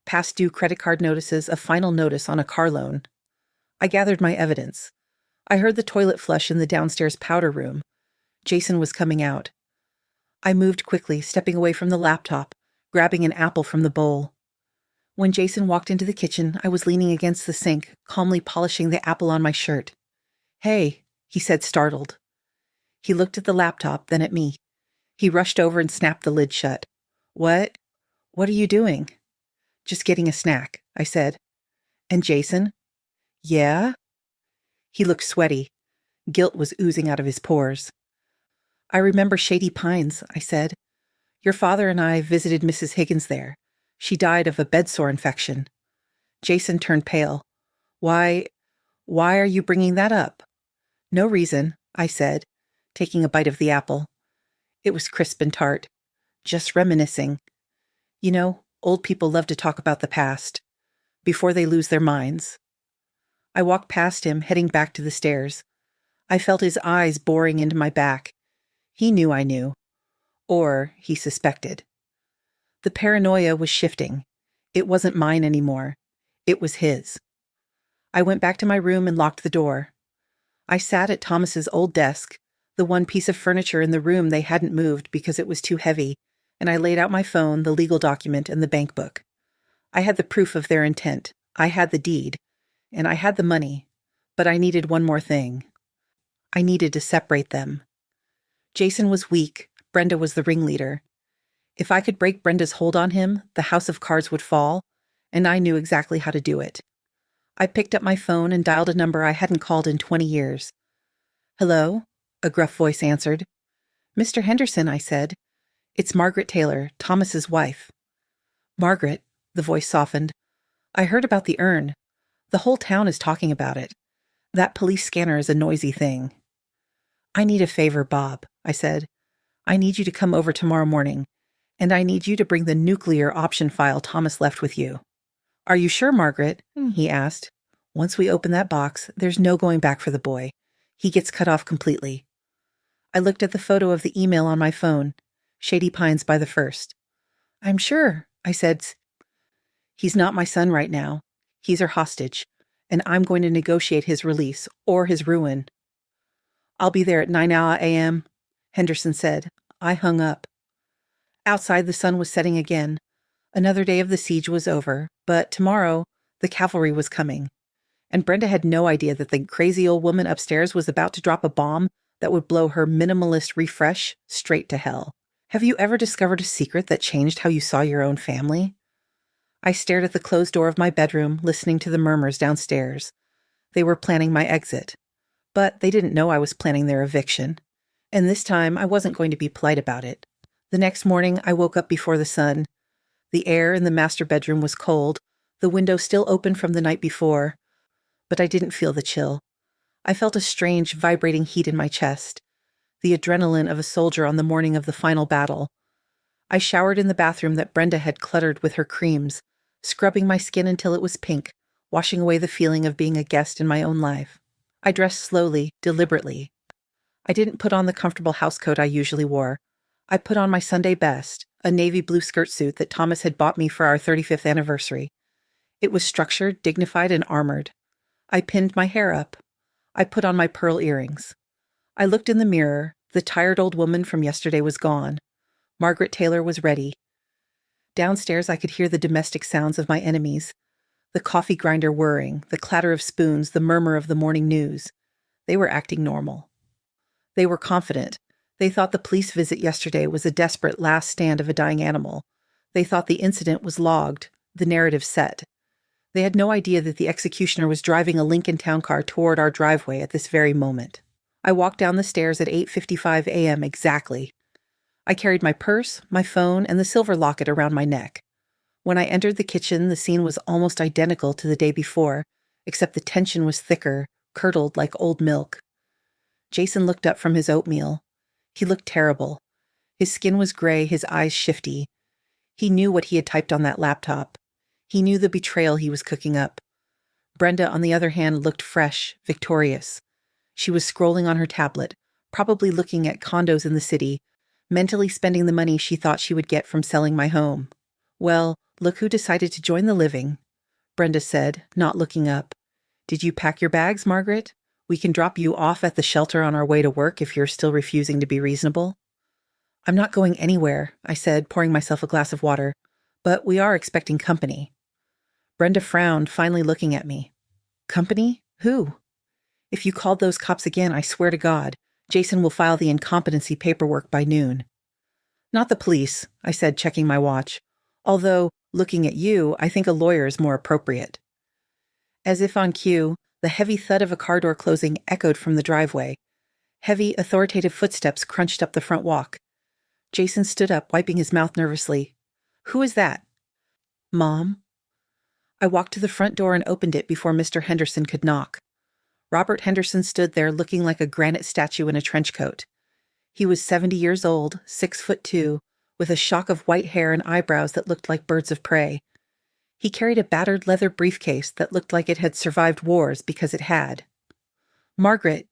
past due credit card notices, a final notice on a car loan. I gathered my evidence. I heard the toilet flush in the downstairs powder room. Jason was coming out. I moved quickly, stepping away from the laptop, grabbing an apple from the bowl. When Jason walked into the kitchen, I was leaning against the sink, calmly polishing the apple on my shirt. "Hey," he said, startled. He looked at the laptop, then at me. He rushed over and snapped the lid shut. What are you doing?" "Just getting a snack," I said. "And Jason?" "Yeah?" He looked sweaty. Guilt was oozing out of his pores. "I remember Shady Pines," I said. "Your father and I visited Mrs. Higgins there. She died of a bedsore infection." Jason turned pale. Why are you bringing that up?" "No reason," I said, taking a bite of the apple. It was crisp and tart. Just reminiscing. You know, old people love to talk about the past, before they lose their minds. I walked past him, heading back to the stairs. I felt his eyes boring into my back. He knew I knew. Or he suspected. The paranoia was shifting. It wasn't mine anymore. It was his. I went back to my room and locked the door. I sat at Thomas's old desk, the one piece of furniture in the room they hadn't moved because it was too heavy, and I laid out my phone, the legal document, and the bank book. I had the proof of their intent. I had the deed. And I had the money. But I needed one more thing. I needed to separate them. Jason was weak. Brenda was the ringleader. If I could break Brenda's hold on him, the house of cards would fall, and I knew exactly how to do it. I picked up my phone and dialed a number I hadn't called in 20 years. "Hello?" a gruff voice answered. "Mr. Henderson," I said. "It's Margaret Taylor, Thomas's wife." "Margaret," the voice softened. "I heard about the urn. The whole town is talking about it. That police scanner is a noisy thing." "I need a favor, Bob," I said. "I need you to come over tomorrow morning, and I need you to bring the nuclear option file Thomas left with you." "Are you sure, Margaret?" he asked. "Once we open that box, there's no going back for the boy. He gets cut off completely." I looked at the photo of the email on my phone. Shady Pines by the 1st. "I'm sure," I said. "He's not my son right now. He's our hostage, and I'm going to negotiate his release or his ruin." "I'll be there at 9 a.m., Henderson said. I hung up. Outside, the sun was setting again. Another day of the siege was over, but tomorrow, The cavalry was coming. And Brenda had no idea that the crazy old woman upstairs was about to drop a bomb that would blow her minimalist refresh straight to hell. Have you ever discovered a secret that changed how you saw your own family? I stared at the closed door of my bedroom, listening to the murmurs downstairs. They were planning my exit. But they didn't know I was planning their eviction. And this time, I wasn't going to be polite about it. The next morning, I woke up before the sun. The air in the master bedroom was cold, the window still open from the night before. But I didn't feel the chill. I felt a strange, vibrating heat in my chest, the adrenaline of a soldier on the morning of the final battle. I showered in the bathroom that Brenda had cluttered with her creams, scrubbing my skin until it was pink, washing away the feeling of being a guest in my own life. I dressed slowly, deliberately. I didn't put on the comfortable housecoat I usually wore. I put on my Sunday best, a navy blue skirt suit that Thomas had bought me for our 35th anniversary. It was structured, dignified, and armored. I pinned my hair up. I put on my pearl earrings. I looked in the mirror. The tired old woman from yesterday was gone. Margaret Taylor was ready. Downstairs, I could hear the domestic sounds of my enemies. The coffee grinder whirring, the clatter of spoons, the murmur of the morning news. They were acting normal. They were confident. They thought the police visit yesterday was a desperate last stand of a dying animal. They thought the incident was logged, the narrative set. They had no idea that the executioner was driving a Lincoln Town car toward our driveway at this very moment. I walked down the stairs at 8:55 a.m. exactly. I carried my purse, my phone, and the silver locket around my neck. When I entered the kitchen, the scene was almost identical to the day before, except the tension was thicker, curdled like old milk. Jason looked up from his oatmeal. He looked terrible. His skin was gray, his eyes shifty. He knew what he had typed on that laptop. He knew the betrayal he was cooking up. Brenda, on the other hand, looked fresh, victorious. She was scrolling on her tablet, probably looking at condos in the city, mentally spending the money she thought she would get from selling my home. Well, look who decided to join the living, Brenda said, not looking up. Did you pack your bags, Margaret? We can drop you off at the shelter on our way to work if you're still refusing to be reasonable. I'm not going anywhere, I said, pouring myself a glass of water, but we are expecting company. Brenda frowned, finally looking at me. Company? Who? If you called those cops again, I swear to God, Jason will file the incompetency paperwork by noon. Not the police, I said, checking my watch. Although, looking at you, I think a lawyer is more appropriate. As if on cue, the heavy thud of a car door closing echoed from the driveway. Heavy, authoritative footsteps crunched up the front walk. Jason stood up, wiping his mouth nervously. Who is that? Mom? I walked to the front door and opened it before Mr. Henderson could knock. Robert Henderson stood there looking like a granite statue in a trench coat. He was 70 years old, 6'2", with a shock of white hair and eyebrows that looked like birds of prey. He carried a battered leather briefcase that looked like it had survived wars because it had. Margaret,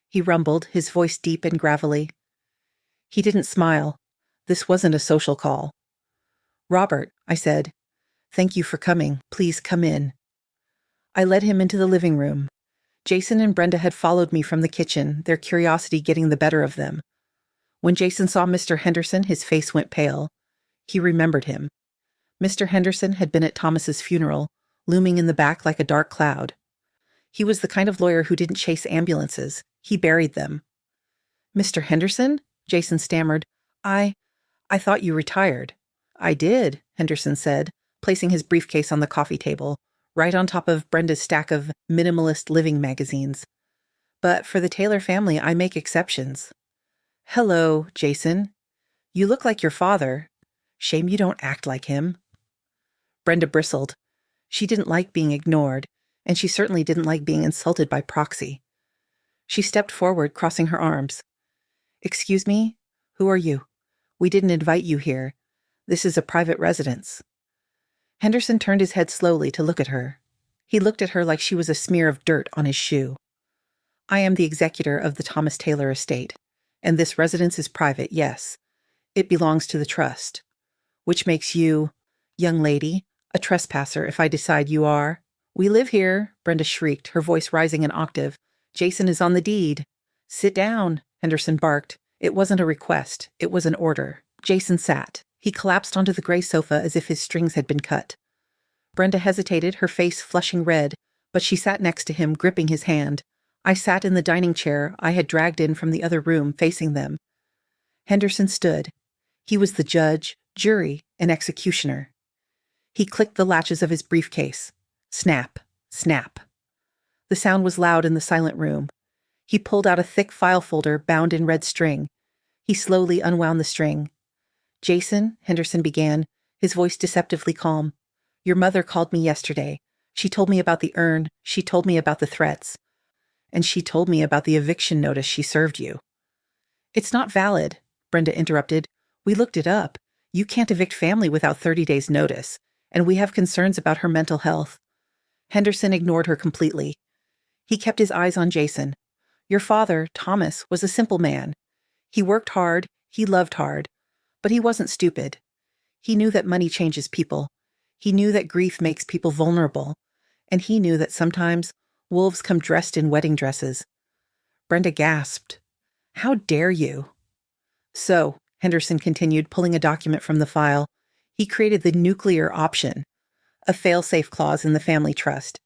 he rumbled, his voice deep and gravelly. He didn't smile. This wasn't a social call. Robert, I said, thank you for coming. Please come in. I led him into the living room. Jason and Brenda had followed me from the kitchen, their curiosity getting the better of them. When Jason saw Mr. Henderson, his face went pale. He remembered him. Mr. Henderson had been at Thomas's funeral, looming in the back like a dark cloud. He was the kind of lawyer who didn't chase ambulances. He buried them. Mr. Henderson? Jason stammered. I thought you retired. I did, Henderson said, placing his briefcase on the coffee table, right on top of Brenda's stack of minimalist living magazines. But for the Taylor family, I make exceptions. Hello, Jason. You look like your father. Shame you don't act like him. Brenda bristled. She didn't like being ignored, and she certainly didn't like being insulted by proxy. She stepped forward, crossing her arms. Excuse me? Who are you? We didn't invite you here. This is a private residence. Henderson turned his head slowly to look at her. He looked at her like she was a smear of dirt on his shoe. I am the executor of the Thomas Taylor estate, and this residence is private, yes. It belongs to the trust. Which makes you, young lady, a trespasser if I decide you are. We live here, Brenda shrieked, her voice rising an octave. Jason is on the deed. Sit down, Henderson barked. It wasn't a request. It was an order. Jason sat. He collapsed onto the gray sofa as if his strings had been cut. Brenda hesitated, her face flushing red, but she sat next to him, gripping his hand. I sat in the dining chair I had dragged in from the other room, facing them. Henderson stood. He was the judge, jury, and executioner. He clicked the latches of his briefcase. Snap, snap. The sound was loud in the silent room. He pulled out a thick file folder bound in red string. He slowly unwound the string. "Jason," Henderson began, his voice deceptively calm. "Your mother called me yesterday. She told me about the urn. She told me about the threats. And she told me about the eviction notice she served you." "It's not valid," Brenda interrupted. "We looked it up. You can't evict family without 30 days' notice, and we have concerns about her mental health." Henderson ignored her completely. He kept his eyes on Jason. "Your father, Thomas, was a simple man. He worked hard, he loved hard, but he wasn't stupid. He knew that money changes people. He knew that grief makes people vulnerable, and he knew that sometimes wolves come dressed in wedding dresses." Brenda gasped. "How dare you?" "So," Henderson continued, pulling a document from the file, "he created the nuclear option, a fail-safe clause in the family trust.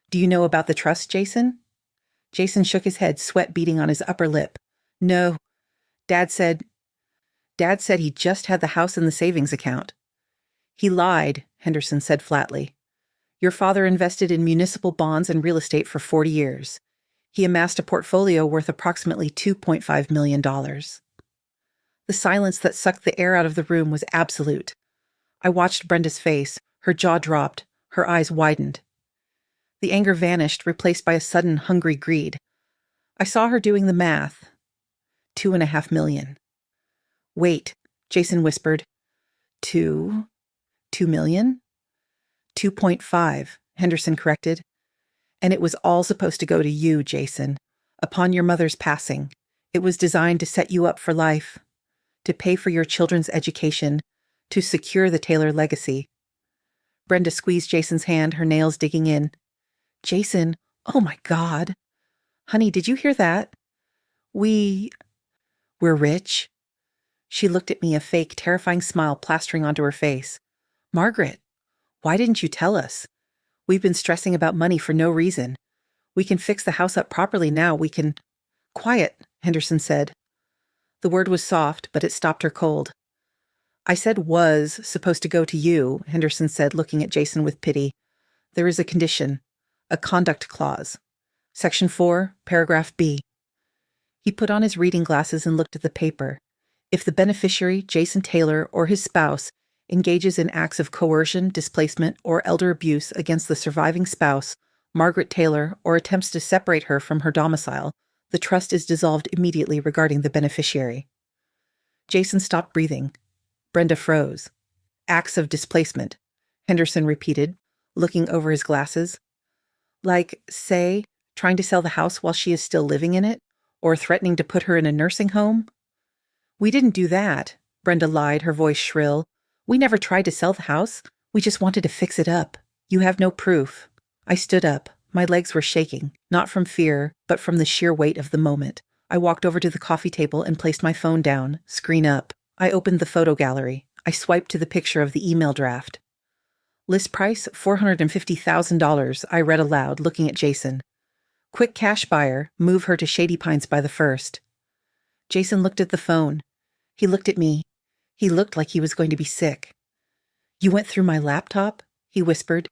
Do you know about the trust, Jason?" Jason shook his head, sweat beading on his upper lip. "No. Dad said he just had the house in the savings account." "He lied," Henderson said flatly. "Your father invested in municipal bonds and real estate for 40 years. He amassed a portfolio worth approximately $2.5 million. The silence that sucked the air out of the room was absolute. I watched Brenda's face. Her jaw dropped. Her eyes widened. The anger vanished, replaced by a sudden, hungry greed. I saw her doing the math. $2.5 million. "Wait," Jason whispered. "2 million?" 2.5, Henderson corrected. "And it was all supposed to go to you, Jason. Upon your mother's passing, it was designed to set you up for life, to pay for your children's education, to secure the Taylor legacy." Brenda squeezed Jason's hand, her nails digging in. "Jason, oh my God. Honey, did you hear that? We're rich." She looked at me, a fake, terrifying smile plastering onto her face. "Margaret, why didn't you tell us? We've been stressing about money for no reason. We can fix the house up properly now. We can—" "Quiet," Henderson said. The word was soft, but it stopped her cold. "I said was supposed to go to you," Henderson said, looking at Jason with pity. "There is a condition, a conduct clause. Section 4, paragraph B." He put on his reading glasses and looked at the paper. If the beneficiary, Jason Taylor, or his spouse, engages in acts of coercion, displacement, or elder abuse against the surviving spouse, Margaret Taylor, or attempts to separate her from her domicile, the trust is dissolved immediately regarding the beneficiary. Jason stopped breathing. Brenda froze. "Acts of displacement," Henderson repeated, looking over his glasses. "Like, say, trying to sell the house while she is still living in it, or threatening to put her in a nursing home?" "We didn't do that," Brenda lied, her voice shrill. "We never tried to sell the house. We just wanted to fix it up. You have no proof." I stood up. My legs were shaking, not from fear, but from the sheer weight of the moment. I walked over to the coffee table and placed my phone down, screen up. I opened the photo gallery. I swiped to the picture of the email draft. "List price, $450,000, I read aloud, looking at Jason. "Quick cash buyer, move her to Shady Pines by the 1st. Jason looked at the phone. He looked at me. He looked like he was going to be sick. "You went through my laptop?" he whispered.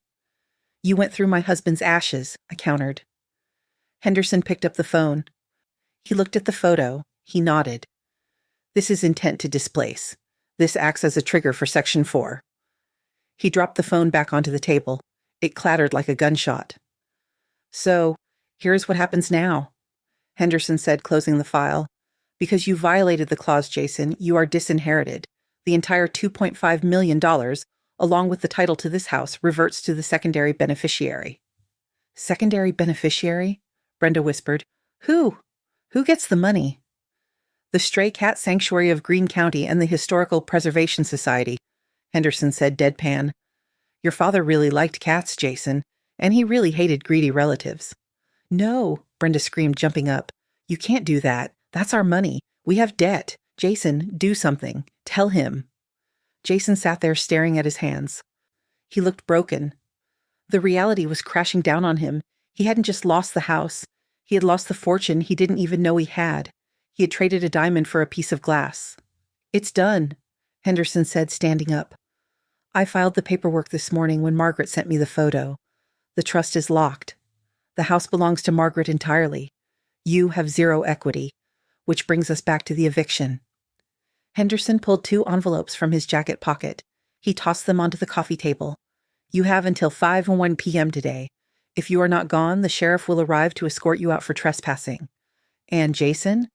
"You went through my husband's ashes," I countered. Henderson picked up the phone. He looked at the photo. He nodded. "This is intent to displace. This acts as a trigger for Section 4. He dropped the phone back onto the table. It clattered like a gunshot. "So, here's what happens now," Henderson said, closing the file. "Because you violated the clause, Jason, you are disinherited. The entire $2.5 million, along with the title to this house, reverts to the secondary beneficiary." "Secondary beneficiary?" Brenda whispered. Who gets the money?" "The Stray Cat Sanctuary of Greene County and the Historical Preservation Society," Henderson said deadpan. "Your father really liked cats, Jason, and he really hated greedy relatives." "No," Brenda screamed, jumping up. "You can't do that. That's our money. We have debt. Jason, do something. Tell him." Jason sat there staring at his hands. He looked broken. The reality was crashing down on him. He hadn't just lost the house. He had lost the fortune he didn't even know he had. He had traded a diamond for a piece of glass. "It's done," Henderson said, standing up. "I filed the paperwork this morning when Margaret sent me the photo. The trust is locked. The house belongs to Margaret entirely. You have zero equity, which brings us back to the eviction." Henderson pulled 2 envelopes from his jacket pocket. He tossed them onto the coffee table. "You have until 5:01 p.m. today. If you are not gone, the sheriff will arrive to escort you out for trespassing. And Jason,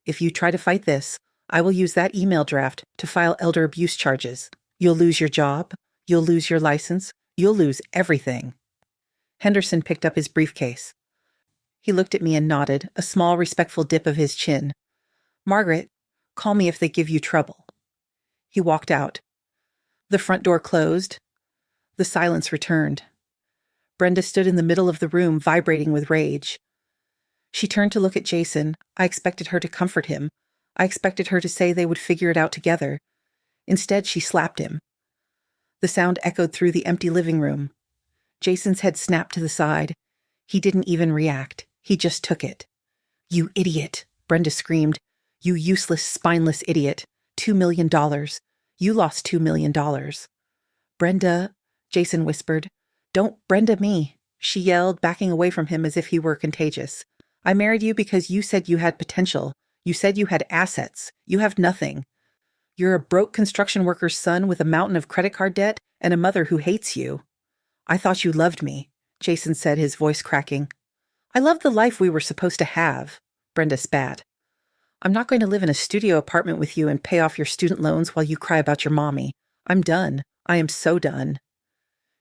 if you try to fight this, I will use that email draft to file elder abuse charges. You'll lose your job. You'll lose your license. You'll lose everything." Henderson picked up his briefcase. He looked at me and nodded, a small, respectful dip of his chin. "Margaret, call me if they give you trouble." He walked out. The front door closed. The silence returned. Brenda stood in the middle of the room, vibrating with rage. She turned to look at Jason. I expected her to comfort him. I expected her to say they would figure it out together. Instead, she slapped him. The sound echoed through the empty living room. Jason's head snapped to the side. He didn't even react. He just took it. "You idiot," Brenda screamed. "You useless, spineless idiot. $2 million. You lost $2 million. "Brenda," Jason whispered. "Don't Brenda me," she yelled, backing away from him as if he were contagious. "I married you because you said you had potential. You said you had assets. You have nothing. You're a broke construction worker's son with a mountain of credit card debt and a mother who hates you." "I thought you loved me," Jason said, his voice cracking. "I loved the life we were supposed to have," Brenda spat. "I'm not going to live in a studio apartment with you and pay off your student loans while you cry about your mommy. I'm done. I am so done."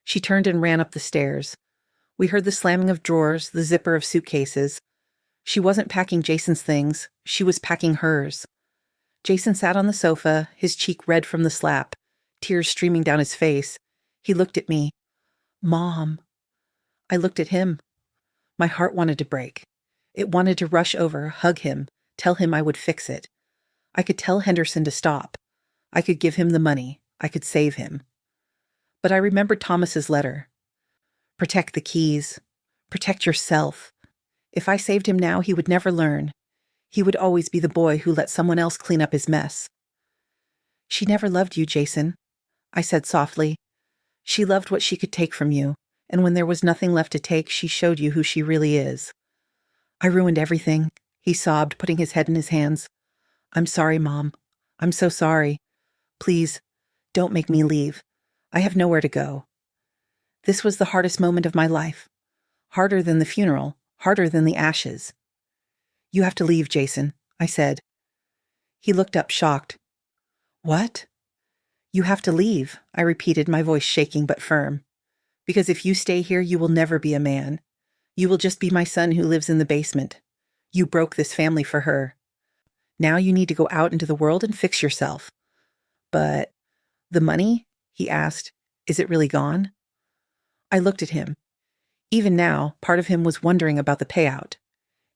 She turned and ran up the stairs. We heard the slamming of drawers, the zipper of suitcases. She wasn't packing Jason's things. She was packing hers. Jason sat on the sofa, his cheek red from the slap, tears streaming down his face. He looked at me. "Mom." I looked at him. My heart wanted to break. It wanted to rush over, hug him, tell him I would fix it. I could tell Henderson to stop. I could give him the money. I could save him. But I remembered Thomas's letter. "Protect the keys. Protect yourself. If I saved him now, he would never learn. He would always be the boy who let someone else clean up his mess." "She never loved you, Jason," I said softly. "She loved what she could take from you, and when there was nothing left to take, she showed you who she really is." "I ruined everything," he sobbed, putting his head in his hands. "I'm sorry, Mom. I'm so sorry. Please, don't make me leave. I have nowhere to go." This was the hardest moment of my life. Harder than the funeral, harder than the ashes. "You have to leave, Jason," I said. He looked up, shocked. "What?" "You have to leave," I repeated, my voice shaking but firm. "Because if you stay here, you will never be a man. You will just be my son who lives in the basement. You broke this family for her. Now you need to go out into the world and fix yourself." "But the money?" he asked. "Is it really gone?" I looked at him. Even now, part of him was wondering about the payout.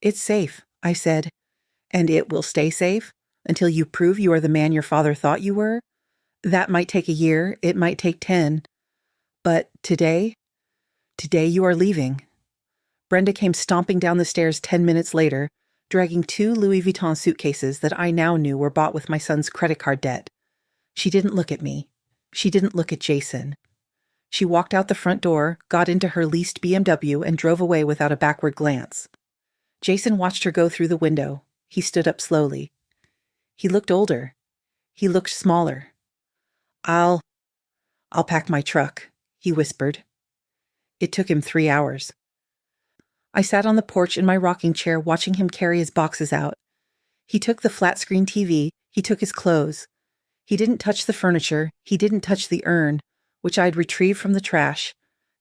"It's safe," I said. "And it will stay safe until you prove you are the man your father thought you were? That might take a year, it might take 10. But today you are leaving." Brenda came stomping down the stairs 10 minutes later, dragging 2 Louis Vuitton suitcases that I now knew were bought with my son's credit card debt. She didn't look at me. She didn't look at Jason. She walked out the front door, got into her leased BMW, and drove away without a backward glance. Jason watched her go through the window. He stood up slowly. He looked older. He looked smaller. I'll pack my truck," he whispered. It took him 3 hours. I sat on the porch in my rocking chair watching him carry his boxes out. He took the flat-screen TV. He took his clothes. He didn't touch the furniture. He didn't touch the urn, which I'd retrieved from the trash,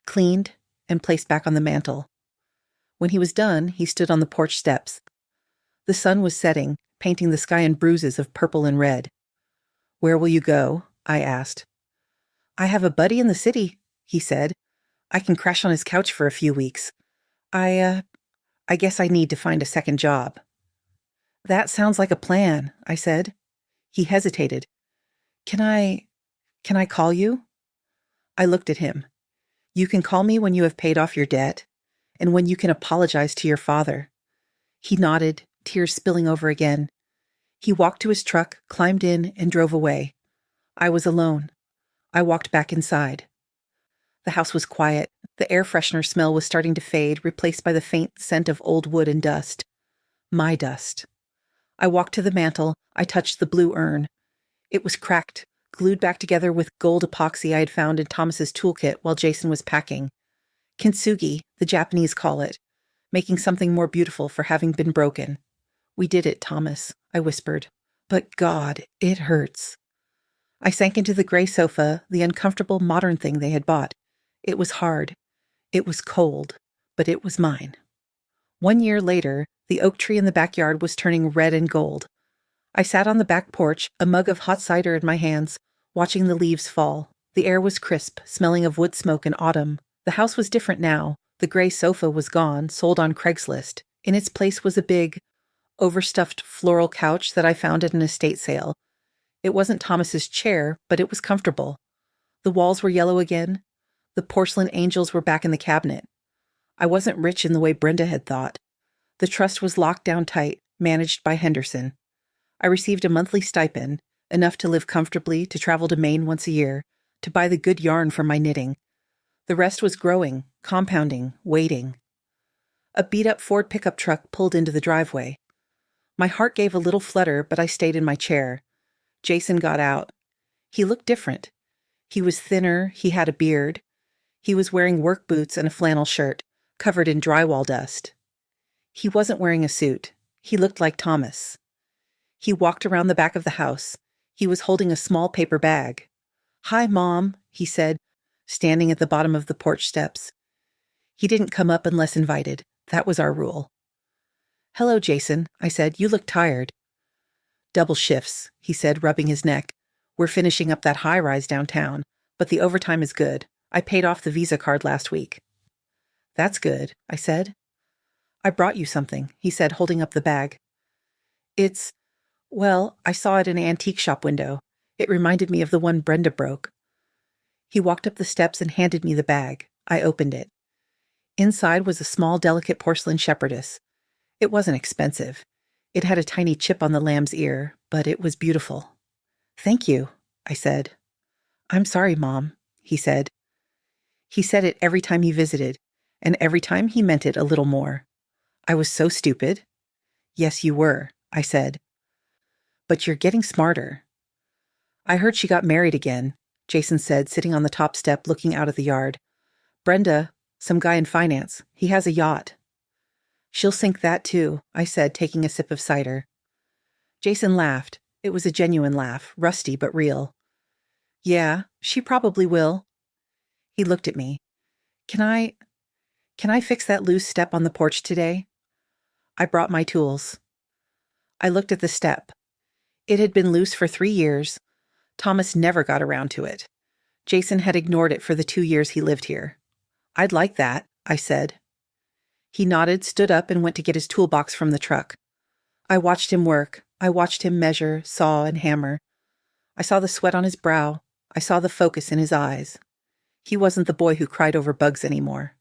cleaned, and placed back on the mantel. When he was done, he stood on the porch steps. The sun was setting, painting the sky in bruises of purple and red. "Where will you go?" I asked. "I have a buddy in the city," he said. "I can crash on his couch for a few weeks. I guess I need to find a second job." "That sounds like a plan," I said. He hesitated. Can I call you?" I looked at him. You can call me when you have paid off your debt, and when you can apologize to your father." He nodded, tears spilling over again. He walked to his truck, climbed in, and drove away. I was alone. I walked back inside. The house was quiet. The air freshener smell was starting to fade, replaced by the faint scent of old wood and dust. My dust. I walked to the mantel. I touched the blue urn. It was cracked, glued back together with gold epoxy I had found in Thomas's toolkit while Jason was packing. Kintsugi, the Japanese call it, making something more beautiful for having been broken. "We did it, Thomas," I whispered. "But God, it hurts." I sank into the gray sofa, the uncomfortable modern thing they had bought. It was hard. It was cold, but it was mine. 1 year later, the oak tree in the backyard was turning red and gold. I sat on the back porch, a mug of hot cider in my hands, watching the leaves fall. The air was crisp, smelling of wood smoke and autumn. The house was different now. The gray sofa was gone, sold on Craigslist. In its place was a big, overstuffed floral couch that I found at an estate sale. It wasn't Thomas's chair, but it was comfortable. The walls were yellow again. The porcelain angels were back in the cabinet. I wasn't rich in the way Brenda had thought. The trust was locked down tight, managed by Henderson. I received a monthly stipend, enough to live comfortably, to travel to Maine once a year, to buy the good yarn for my knitting. The rest was growing, compounding, waiting. A beat-up Ford pickup truck pulled into the driveway. My heart gave a little flutter, but I stayed in my chair. Jason got out. He looked different. He was thinner, he had a beard. He was wearing work boots and a flannel shirt, covered in drywall dust. He wasn't wearing a suit. He looked like Thomas. He walked around the back of the house. He was holding a small paper bag. "Hi, Mom," he said, standing at the bottom of the porch steps. He didn't come up unless invited. That was our rule. "Hello, Jason," I said. "You look tired." "Double shifts," he said, rubbing his neck. "We're finishing up that high-rise downtown, but the overtime is good. I paid off the Visa card last week." "That's good," I said. "I brought you something," he said, holding up the bag. Well, I saw it in an antique shop window. It reminded me of the one Brenda broke." He walked up the steps and handed me the bag. I opened it. Inside was a small, delicate porcelain shepherdess. It wasn't expensive. It had a tiny chip on the lamb's ear, but it was beautiful. "Thank you," I said. "I'm sorry, Mom," he said. He said it every time he visited, and every time he meant it a little more. I was so stupid. "Yes, you were," I said. "But you're getting smarter." "I heard she got married again," Jason said, sitting on the top step looking out at the yard. "Brenda, some guy in finance, he has a yacht." "She'll sink that too," I said, taking a sip of cider. Jason laughed. It was a genuine laugh, rusty but real. "Yeah, she probably will." He looked at me. Can I fix that loose step on the porch today?" I brought my tools. I looked at the step. It had been loose for 3 years. Thomas never got around to it. Jason had ignored it for the 2 years he lived here. "I'd like that," I said. He nodded, stood up, and went to get his toolbox from the truck. I watched him work. I watched him measure, saw, and hammer. I saw the sweat on his brow. I saw the focus in his eyes. He wasn't the boy who cried over bugs anymore.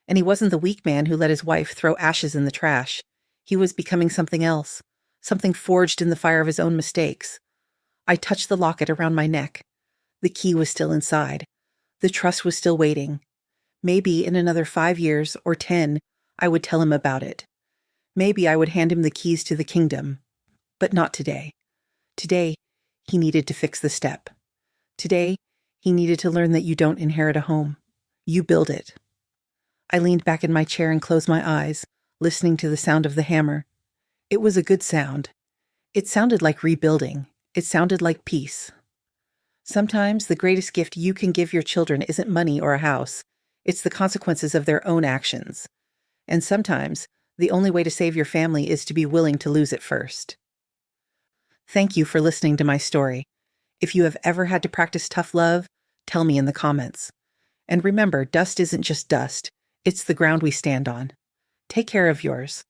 And he wasn't the weak man who let his wife throw ashes in the trash. He was becoming something else, something forged in the fire of his own mistakes. I touched the locket around my neck. The key was still inside. The trust was still waiting. Maybe in another 5 years or 10, I would tell him about it. Maybe I would hand him the keys to the kingdom. But not today. Today, he needed to fix the step. Today, he needed to learn that you don't inherit a home. You build it. I leaned back in my chair and closed my eyes, listening to the sound of the hammer. It was a good sound. It sounded like rebuilding. It sounded like peace. Sometimes the greatest gift you can give your children isn't money or a house. It's the consequences of their own actions. And sometimes the only way to save your family is to be willing to lose it first. Thank you for listening to my story. If you have ever had to practice tough love, tell me in the comments. And remember, dust isn't just dust. It's the ground we stand on. Take care of yours.